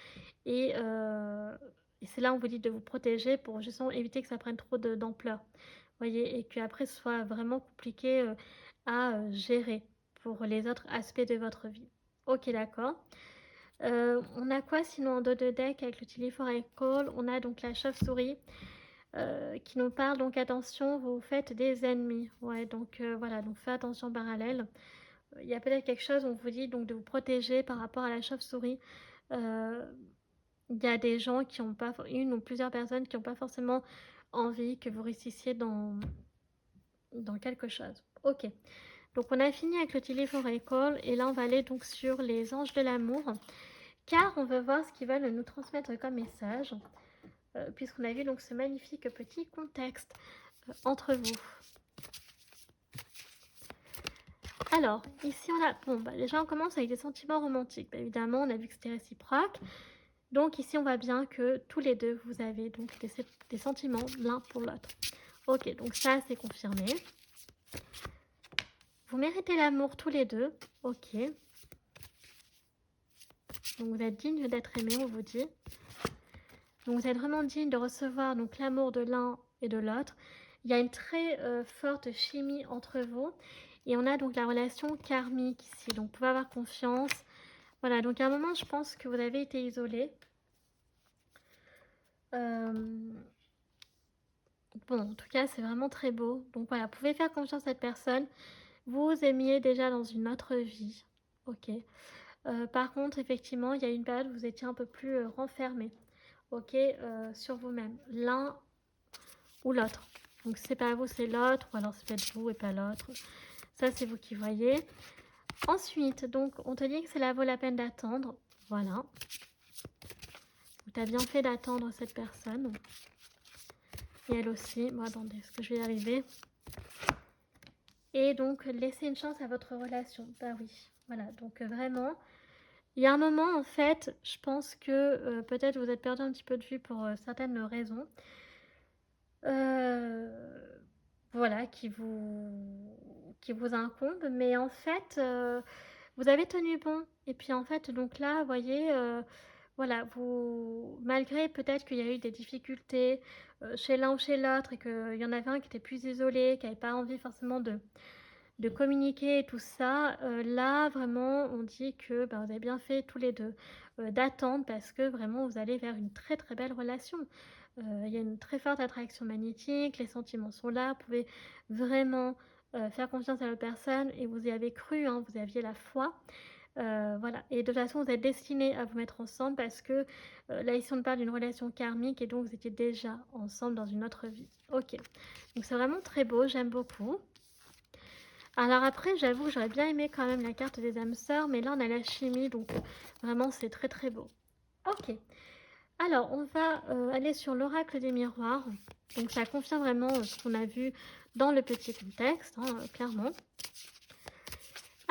et, et c'est là où on vous dit de vous protéger pour justement éviter que ça prenne trop d'ampleur. Voyez, et qu'après ce soit vraiment compliqué à gérer pour les autres aspects de votre vie. Ok, d'accord. On a quoi sinon en dos de deck avec le Tilly Call? On a donc la chauve-souris qui nous parle donc attention, vous faites des ennemis. Ouais, donc voilà, donc faites attention en parallèle. Il y a peut-être quelque chose, on vous dit donc de vous protéger par rapport à la chauve-souris. Il y a des gens qui n'ont pas, une ou plusieurs personnes qui n'ont pas forcément envie que vous réussissiez dans quelque chose. Ok, donc on a fini avec le Tilly Call et là on va aller donc sur les anges de l'amour car on veut voir ce qu'ils veulent nous transmettre comme message puisqu'on a vu donc ce magnifique petit contexte entre vous. Alors, ici on a, bon, déjà on commence avec des sentiments romantiques. Bah, évidemment, on a vu que c'était réciproque. Donc ici, on voit bien que tous les deux, vous avez donc des sentiments l'un pour l'autre. Ok, donc ça, c'est confirmé. Vous méritez l'amour tous les deux. Ok. Donc vous êtes digne d'être aimé, on vous dit. Donc vous êtes vraiment digne de recevoir donc l'amour de l'un et de l'autre. Il y a une très forte chimie entre vous. Et on a donc la relation karmique ici. Donc vous pouvez avoir confiance. Voilà, donc à un moment, je pense que vous avez été isolé. Bon, en tout cas, c'est vraiment très beau. Donc voilà, vous pouvez faire confiance à cette personne. Vous aimiez déjà dans une autre vie. Ok. Par contre, effectivement, il y a une période où vous étiez un peu plus renfermé. Ok, sur vous-même. L'un ou l'autre. Donc c'est pas vous, c'est l'autre. Ou alors c'est peut-être vous et pas l'autre. Ça, c'est vous qui voyez. Ensuite, donc, on te dit que cela vaut la peine d'attendre. Voilà. Tu as bien fait d'attendre cette personne. Et elle aussi. Bon, attendez, est-ce que je vais y arriver? Et donc, laisser une chance à votre relation. Bah oui. Voilà, donc vraiment, il y a un moment, en fait, je pense que peut-être vous êtes perdu un petit peu de vue pour certaines raisons. Voilà, qui vous incombent. Mais en fait, vous avez tenu bon. Et puis en fait, donc là, vous voyez, voilà, vous, malgré peut-être qu'il y a eu des difficultés chez l'un ou chez l'autre et qu'il y en avait un qui était plus isolé, qui n'avait pas envie forcément de communiquer et tout ça, là, vraiment, on dit que vous avez bien fait tous les deux d'attendre parce que vraiment, vous allez vers une très très belle relation. Il y a une très forte attraction magnétique, les sentiments sont là, vous pouvez vraiment faire confiance à l'autre personne et vous y avez cru, hein, vous aviez la foi. Voilà, et de toute façon, vous êtes destinés à vous mettre ensemble parce que là, ici, on parle d'une relation karmique et donc vous étiez déjà ensemble dans une autre vie. Ok, donc c'est vraiment très beau, j'aime beaucoup. Alors après, j'avoue, j'aurais bien aimé quand même la carte des âmes sœurs, mais là, on a la chimie, donc vraiment, c'est très très beau. Ok, alors on va aller sur l'oracle des miroirs. Donc ça confirme vraiment ce qu'on a vu dans le petit contexte, hein, clairement.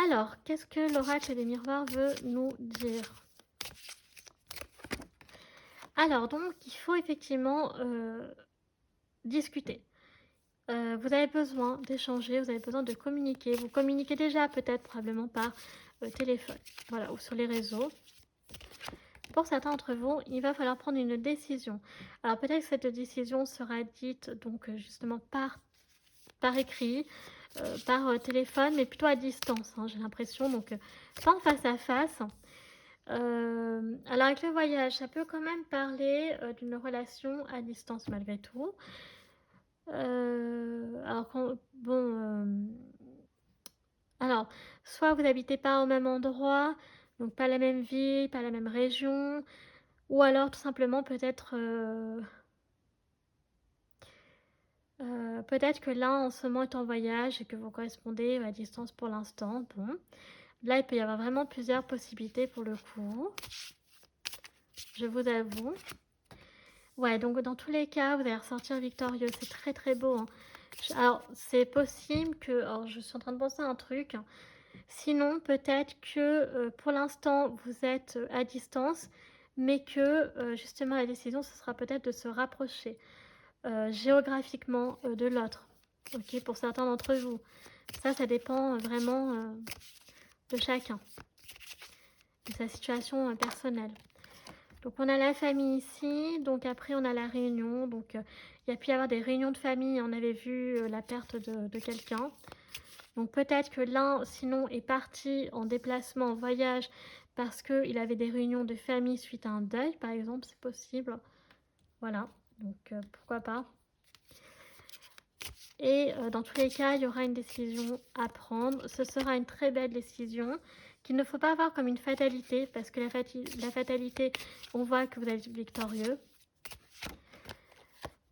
Alors, qu'est-ce que l'oracle des miroirs veut nous dire? Alors donc il faut effectivement, discuter. Vous avez besoin d'échanger, vous avez besoin de communiquer. Vous communiquez déjà peut-être probablement par, téléphone, voilà, ou sur les réseaux. Pour certains d'entre vous, il va falloir prendre une décision. Alors peut-être que cette décision sera dite donc, justement par écrit, par, téléphone, mais plutôt à distance, hein, j'ai l'impression, donc, pas en face à face. Alors avec le voyage, ça peut quand même parler, d'une relation à distance malgré tout. Alors quand bon, alors soit vous n'habitez pas au même endroit, donc pas la même ville, pas la même région, ou alors tout simplement peut-être que l'un en ce moment est en voyage et que vous correspondez à distance pour l'instant, bon. Là, il peut y avoir vraiment plusieurs possibilités pour le coup, je vous avoue. Ouais, donc dans tous les cas, vous allez ressortir victorieux, c'est très, très beau, hein. Alors, c'est possible que alors je suis en train de penser à un truc, sinon peut-être que, pour l'instant, vous êtes, à distance, mais que, justement la décision, ce sera peut-être de se rapprocher, géographiquement, de l'autre. OK? Pour certains d'entre vous. Ça dépend, vraiment, de chacun, de sa situation, personnelle. Donc on a la famille ici, donc après on a la réunion, donc il y a pu y avoir des réunions de famille, on avait vu la perte de quelqu'un. Donc peut-être que l'un, sinon, est parti en déplacement, en voyage, parce qu'il avait des réunions de famille suite à un deuil, par exemple, c'est possible. Voilà, donc pourquoi pas. Et dans tous les cas, il y aura une décision à prendre. Ce sera une très belle décision qu'il ne faut pas voir comme une fatalité, parce que la fatalité, on voit que vous êtes victorieux.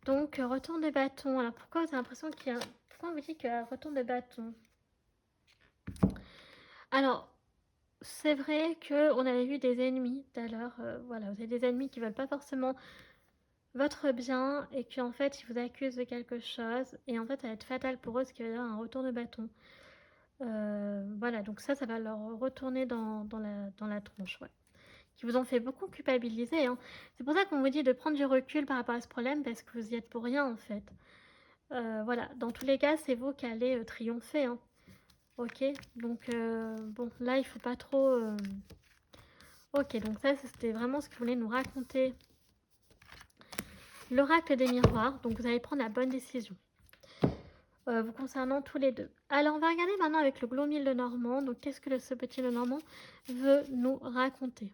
Donc, retour de bâton. Alors, pourquoi vous avez l'impression qu'il y a... Pourquoi on vous dit qu'il y a un retour de bâton? Alors, c'est vrai qu'on avait vu des ennemis tout à l'heure. Voilà, vous avez des ennemis qui ne veulent pas forcément votre bien et qui, en fait, ils vous accusent de quelque chose. Et en fait, ça va être fatal pour eux parce qu'il va y avoir un retour de bâton. Voilà, donc ça va leur retourner dans la tronche, ouais. Qui vous ont fait beaucoup culpabiliser, hein. C'est pour ça qu'on vous dit de prendre du recul par rapport à ce problème parce que vous y êtes pour rien, en fait. Voilà, dans tous les cas, c'est vous qui allez triompher, hein. Ok, donc bon, là, il faut pas trop... Ok, donc ça, c'était vraiment ce que voulait nous raconter l'oracle des miroirs. Donc, vous allez prendre la bonne décision. Vous concernant tous les deux. Alors, on va regarder maintenant avec le Glomil de Normand. Donc, qu'est-ce que ce petit le Normand veut nous raconter?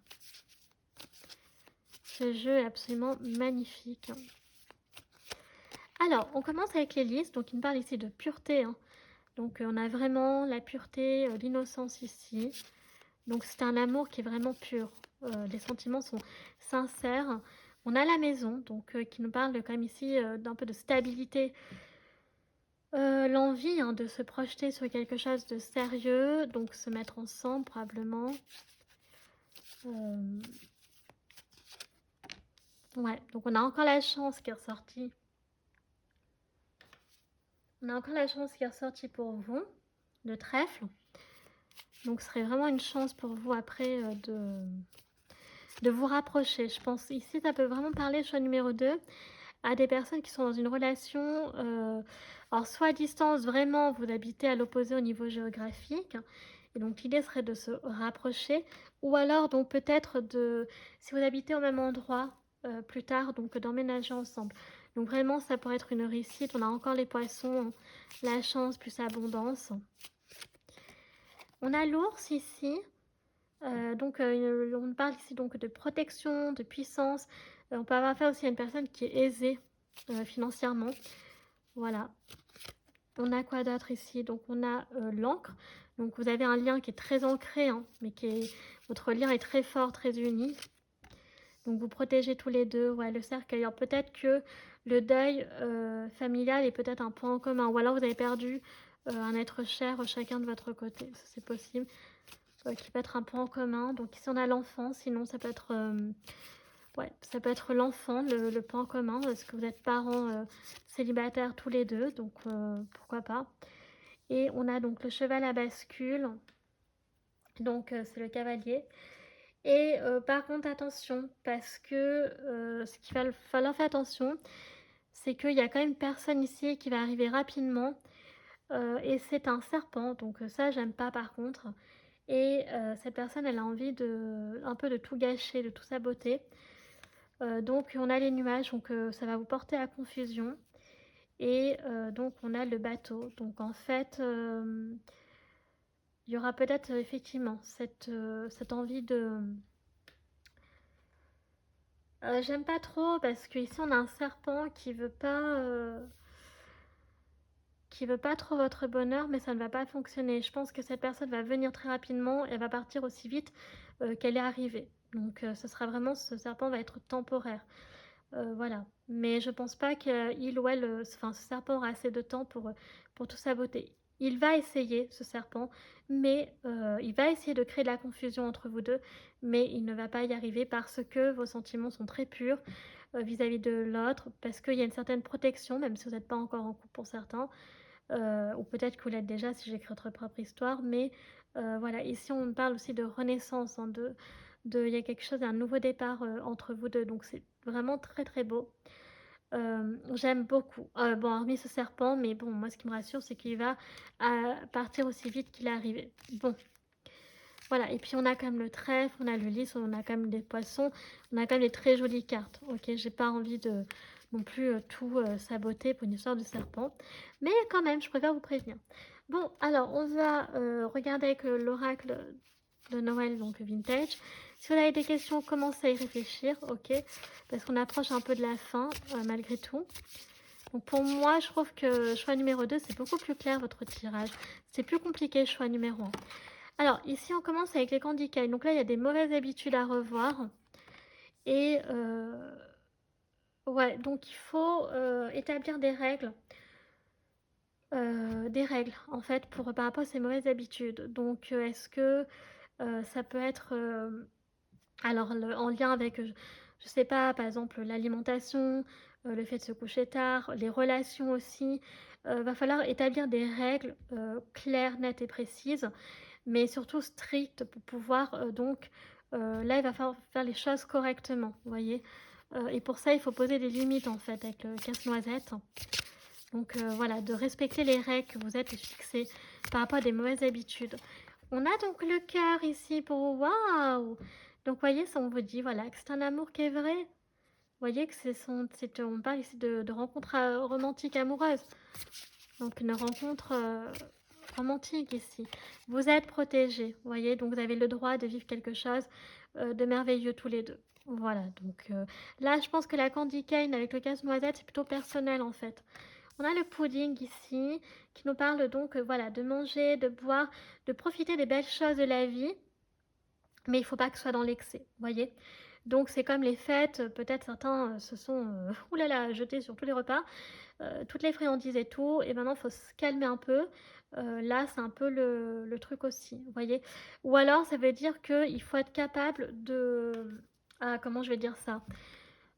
Ce jeu est absolument magnifique. Alors, on commence avec les listes. Donc, il me parle ici de pureté, hein. Donc, on a vraiment la pureté, l'innocence ici. Donc, c'est un amour qui est vraiment pur. Les sentiments sont sincères. On a la maison, donc qui nous parle quand même ici d'un peu de stabilité. L'envie, hein, de se projeter sur quelque chose de sérieux, donc se mettre ensemble probablement. Ouais, donc on a encore la chance qui est ressortie. On a encore la chance qui est ressortie pour vous, le trèfle. Donc ce serait vraiment une chance pour vous après de vous rapprocher. Je pense ici, ça peut vraiment parler, choix numéro 2, à des personnes qui sont dans une relation, alors soit à distance, vraiment, vous habitez à l'opposé au niveau géographique, et donc l'idée serait de se rapprocher, ou alors donc peut-être si vous habitez au même endroit, plus tard, donc d'emménager ensemble. Donc vraiment, ça pourrait être une réussite. On a encore les poissons, la chance plus abondance. On a l'ours ici. Donc on parle ici donc de protection, de puissance. On peut avoir affaire aussi à une personne qui est aisée financièrement. Voilà. On a quoi d'autre ici? Donc on a l'encre. Donc vous avez un lien qui est très ancré, hein, mais votre lien est très fort, très uni. Donc vous protégez tous les deux. Ouais, le cercueil. Alors peut-être que le deuil familial est peut-être un point en commun. Ou alors vous avez perdu un être cher chacun de votre côté. Ça, c'est possible. Qui peut être un point en commun. Donc ici on a l'enfant, sinon ça peut être ouais, ça peut être l'enfant, le point commun, parce que vous êtes parents célibataires tous les deux, donc pourquoi pas. Et on a donc le cheval à bascule, donc c'est le cavalier. Et par contre attention parce que, ce qu'il va falloir faire attention, c'est qu'il y a quand même une personne ici qui va arriver rapidement, et c'est un serpent donc ça j'aime pas par contre et cette personne elle a envie de un peu de tout gâcher, de tout saboter. Donc on a les nuages donc ça va vous porter à confusion et donc on a le bateau. Donc en fait, il y aura peut-être effectivement cette envie de j'aime pas trop parce qu'ici on a un serpent qui veut pas trop votre bonheur, mais ça ne va pas fonctionner. Je pense que cette personne va venir très rapidement et va partir aussi vite, qu'elle est arrivée. Donc ce sera vraiment ce serpent va être temporaire, voilà. Mais je pense pas qu'il ou elle, enfin ce serpent aura assez de temps pour tout saboter. Il va essayer, ce serpent, mais il va essayer de créer de la confusion entre vous 2, mais il ne va pas y arriver parce que vos sentiments sont très purs, vis-à-vis de l'autre, parce qu'il y a une certaine protection, même si vous n'êtes pas encore en couple pour certains, ou peut-être que vous l'êtes déjà si j'écris votre propre histoire, mais voilà, ici on parle aussi de renaissance, hein, il y a quelque chose, un nouveau départ entre vous deux, donc c'est vraiment très très beau. J'aime beaucoup. Bon, hormis ce serpent, mais bon, moi ce qui me rassure, c'est qu'il va partir aussi vite qu'il est arrivé. Bon, voilà, et puis on a quand même le trèfle, on a le lys, on a quand même des poissons, on a quand même des très jolies cartes. Ok, j'ai pas envie de non plus tout saboter pour une histoire de serpent, mais quand même, je préfère vous prévenir. Bon, alors on va regarder avec l'oracle de Noël, donc vintage. Si vous avez des questions, commencez à y réfléchir, ok, parce qu'on approche un peu de la fin malgré tout. Donc pour moi, je trouve que choix numéro 2, c'est beaucoup plus clair votre tirage. C'est plus compliqué choix numéro 1. Alors, ici, on commence avec les candy cane. Donc là, il y a des mauvaises habitudes à revoir. Et ouais, donc il faut établir des règles, en fait, par rapport à ces mauvaises habitudes. Donc, est-ce que ça peut être, alors, en lien avec, je sais pas, par exemple, l'alimentation, le fait de se coucher tard, les relations aussi. Va falloir établir des règles claires, nettes et précises, mais surtout strictes pour pouvoir donc là, il va falloir faire les choses correctement, vous voyez? Et pour ça, il faut poser des limites en fait avec le casse-noisette. Donc voilà, de respecter les règles que vous êtes fixées par rapport à des mauvaises habitudes. On a donc le cœur ici pour waouh! Donc vous voyez, ça on vous dit voilà que c'est un amour qui est vrai. Vous voyez que on parle ici de rencontres romantiques amoureuses. Donc une rencontre romantique ici. Vous êtes protégés, vous voyez, donc vous avez le droit de vivre quelque chose de merveilleux tous les deux. Voilà, donc là je pense que la candy cane avec le casse-noisette c'est plutôt personnel en fait. On a le pudding ici qui nous parle donc voilà, de manger, de boire, de profiter des belles choses de la vie, mais il ne faut pas que ce soit dans l'excès, vous voyez. Donc c'est comme les fêtes, peut-être certains se sont oulala, jetés sur tous les repas, toutes les friandises et tout, et maintenant il faut se calmer un peu. Là, c'est un peu le truc aussi, vous voyez. Ou alors, ça veut dire qu'il faut être capable de... Ah, comment je vais dire ça?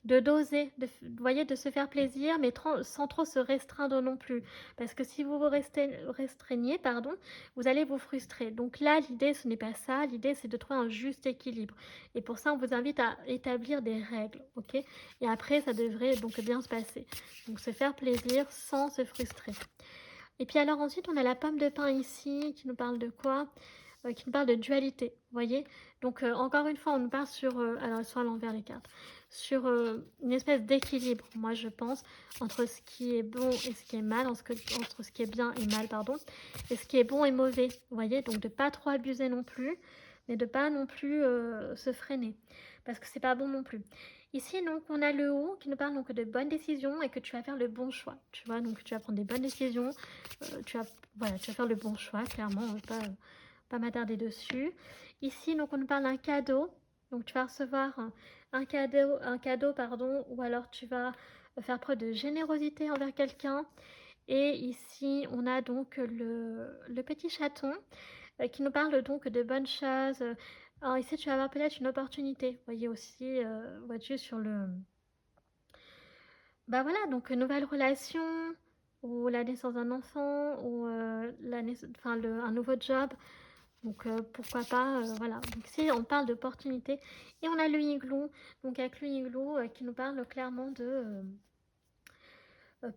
De doser, vous voyez, de se faire plaisir, mais sans trop se restreindre non plus. Parce que si vous vous restreignez, pardon, vous allez vous frustrer. Donc là, l'idée, ce n'est pas ça. L'idée, c'est de trouver un juste équilibre. Et pour ça, on vous invite à établir des règles, ok? Et après, ça devrait donc bien se passer. Donc se faire plaisir sans se frustrer. Et puis alors ensuite, on a la pomme de pin ici, qui nous parle de quoi? Qui nous parle de dualité, vous voyez? Donc encore une fois, on nous parle sur, alors elles sont à l'envers les cartes, sur une espèce d'équilibre, moi je pense, entre ce qui est bon et ce qui est mal, entre ce qui est bien et mal, pardon, et ce qui est bon et mauvais, vous voyez? Donc de pas trop abuser non plus, mais de pas non plus se freiner, parce que c'est pas bon non plus. Ici, donc, on a le haut qui nous parle donc de bonnes décisions et que tu vas faire le bon choix. Tu vois, donc tu vas prendre des bonnes décisions, voilà, tu vas faire le bon choix, clairement, pas m'attarder dessus. Ici, donc, on nous parle d'un cadeau. Donc, tu vas recevoir un cadeau, pardon, ou alors tu vas faire preuve de générosité envers quelqu'un. Et ici, on a donc le petit chaton qui nous parle donc de bonnes choses. Alors ici, tu vas avoir peut-être une opportunité. Vous voyez aussi, vois-tu, sur le... Bah voilà, donc une nouvelle relation, ou la naissance d'un enfant, ou enfin, un nouveau job. Donc pourquoi pas, voilà. Donc si on parle d'opportunité et on a le igloo, donc avec le igloo qui nous parle clairement de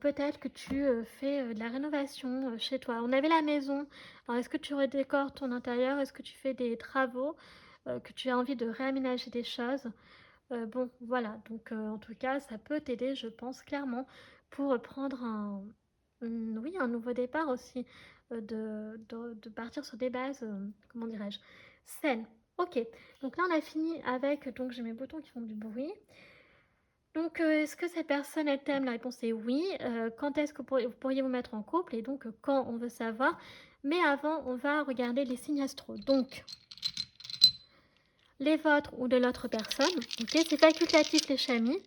peut-être que tu fais de la rénovation chez toi. On avait la maison. Alors est-ce que tu redécores ton intérieur? Est-ce que tu fais des travaux? Que tu as envie de réaménager des choses? Bon, voilà. Donc en tout cas, ça peut t'aider, je pense, clairement, pour prendre oui, un nouveau départ aussi, de partir sur des bases, comment dirais-je, saines. Ok, donc là on a fini avec, donc j'ai mes boutons qui font du bruit. Donc est-ce que cette personne elle t'aime? La réponse est oui. Quand est-ce que vous pourriez vous mettre en couple? Et donc quand on veut savoir. Mais avant, on va regarder les signes astro. Donc, les vôtres ou de l'autre personne. Ok, c'est facultatif les chamis.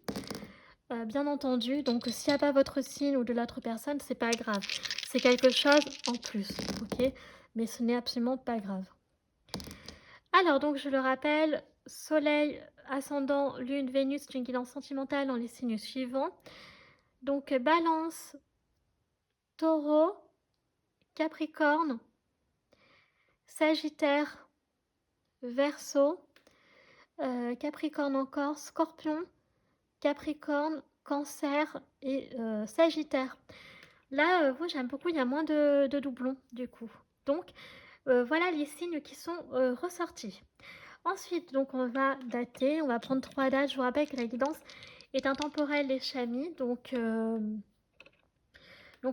Bien entendu, donc s'il n'y a pas votre signe ou de l'autre personne, c'est pas grave. C'est quelque chose en plus, ok? Mais ce n'est absolument pas grave. Alors, donc je le rappelle, Soleil, ascendant, Lune, Vénus, une guidance sentimentale dans les signes suivants. Donc Balance, Taureau, Capricorne, Sagittaire, Verseau, Capricorne encore, Scorpion, Capricorne, Cancer et Sagittaire. Là, vous, j'aime beaucoup, il y a moins de doublons du coup. Donc, voilà les signes qui sont ressortis. Ensuite, donc, on va dater, on va prendre 3 dates. Je vous rappelle que la guidance est intemporelle les chamis, donc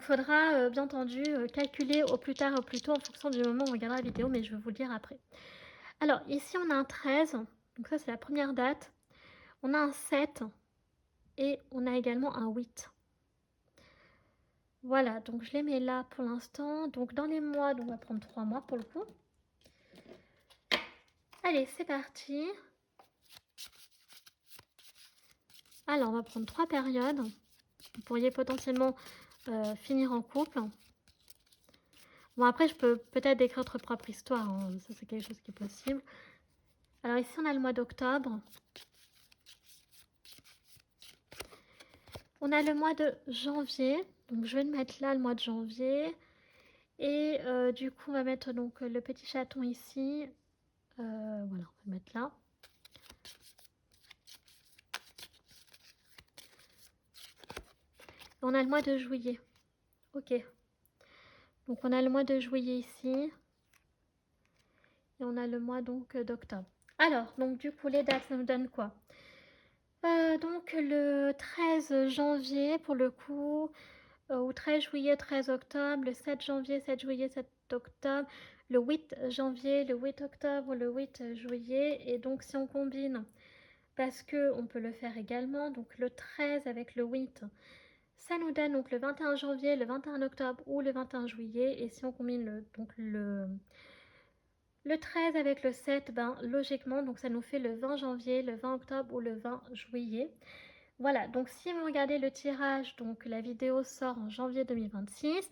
faudra bien entendu calculer au plus tard, au plus tôt en fonction du moment où on regardera la vidéo, mais je vais vous le dire après. Alors, ici, on a un 13, donc ça, c'est la première date. On a un 7 et on a également un 8. Voilà, donc je les mets là pour l'instant. Donc dans les mois, donc on va prendre 3 mois pour le coup. Allez, c'est parti. Alors, on va prendre 3 périodes. Vous pourriez potentiellement finir en couple. Bon, après, je peux peut-être décrire votre propre histoire. Hein. Ça, c'est quelque chose qui est possible. Alors ici, on a le mois d'octobre. On a le mois de janvier. Donc, je vais le mettre là, le mois de janvier. Et du coup, on va mettre donc le petit chaton ici. Voilà, on va le mettre là. On a le mois de juillet. Ok. Donc on a le mois de juillet ici. Et on a le mois donc d'octobre. Alors, donc du coup, les dates, ça nous donne quoi? Donc le 13 janvier pour le coup, ou 13 juillet, 13 octobre, le 7 janvier, 7 juillet, 7 octobre, le 8 janvier, le 8 octobre, le 8 juillet. Et donc si on combine, parce que on peut le faire également, donc le 13 avec le 8, ça nous donne donc le 21 janvier, le 21 octobre ou le 21 juillet. Et si on combine le 13 avec le 7, ben, logiquement, donc ça nous fait le 20 janvier, le 20 octobre ou le 20 juillet. Voilà, donc si vous regardez le tirage, donc la vidéo sort en janvier 2026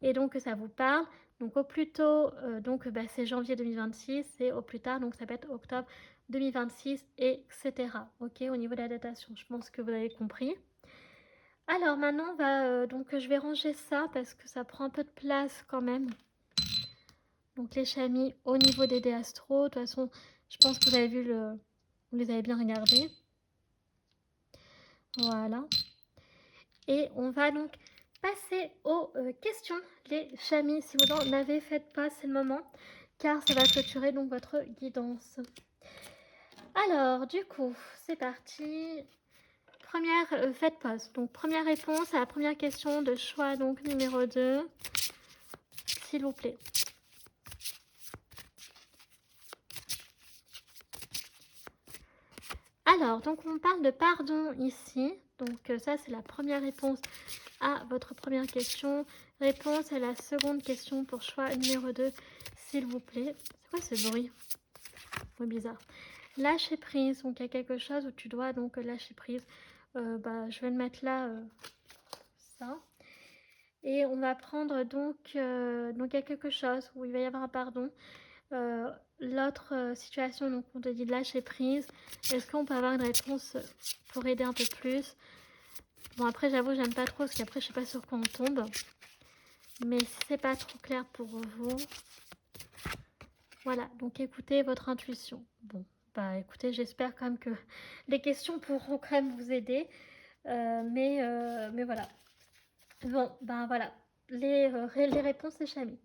et donc ça vous parle. Donc au plus tôt, c'est janvier 2026 et au plus tard, donc ça peut être octobre 2026, etc. Ok, au niveau de la datation, je pense que vous avez compris. Alors maintenant, je vais ranger ça parce que ça prend un peu de place quand même. Donc les chamis au niveau des dés astro. De toute façon, je pense que vous avez vu vous les avez bien regardés. Voilà. Et on va donc passer aux questions, les chamis. Si vous en avez, faites pas, c'est le moment, car ça va clôturer donc votre guidance. Alors, du coup, c'est parti. Première, faites pause. Donc, première réponse à la première question de choix, donc numéro 2. S'il vous plaît. Alors, donc on parle de pardon ici. Donc ça, c'est la première réponse à votre première question. Réponse à la seconde question pour choix numéro 2, s'il vous plaît. C'est quoi ce bruit? C'est bizarre. Lâcher prise. Donc il y a quelque chose où tu dois donc lâcher prise. Je vais le mettre là, ça. Et on va prendre donc il y a quelque chose où il va y avoir un pardon. L'autre situation, donc on te dit de lâcher prise. Est-ce qu'on peut avoir une réponse pour aider un peu plus? Bon, après, j'avoue, j'aime pas trop parce qu'après, je sais pas sur quoi on tombe. Mais si c'est pas trop clair pour vous, Voilà, donc écoutez votre intuition. Bon, bah, écoutez, j'espère quand même que les questions pourront quand même vous aider, mais voilà. Bon, ben, voilà, les réponses c'est Chami.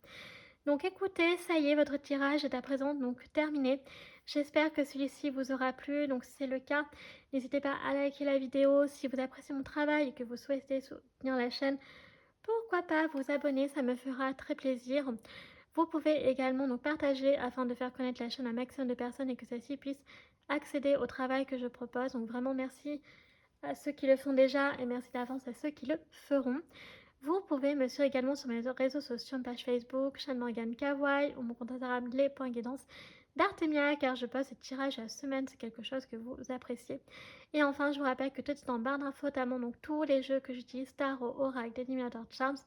Donc écoutez, ça y est, votre tirage est à présent donc terminé. J'espère que celui-ci vous aura plu. Donc si c'est le cas, n'hésitez pas à liker la vidéo. Si vous appréciez mon travail et que vous souhaitez soutenir la chaîne, pourquoi pas vous abonner, ça me fera très plaisir. Vous pouvez également nous partager afin de faire connaître la chaîne à un maximum de personnes et que celles-ci puissent accéder au travail que je propose. Donc vraiment merci à ceux qui le font déjà et merci d'avance à ceux qui le feront. Vous pouvez me suivre également sur mes réseaux sociaux, une page Facebook, chaîne Morgane Kawaii ou mon compte Instagram les.guidance d'Artemia car je poste des tirages à la semaine, c'est quelque chose que vous appréciez. Et enfin, je vous rappelle que tout est en barre d'infos, notamment donc tous les jeux que j'utilise, Tarot, Oracle, Divinator Charms,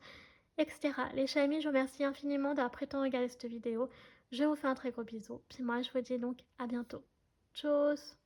etc. Les chers amis, je vous remercie infiniment d'avoir pris le temps de regarder cette vidéo. Je vous fais un très gros bisou. Puis moi, je vous dis donc à bientôt. Tchuss!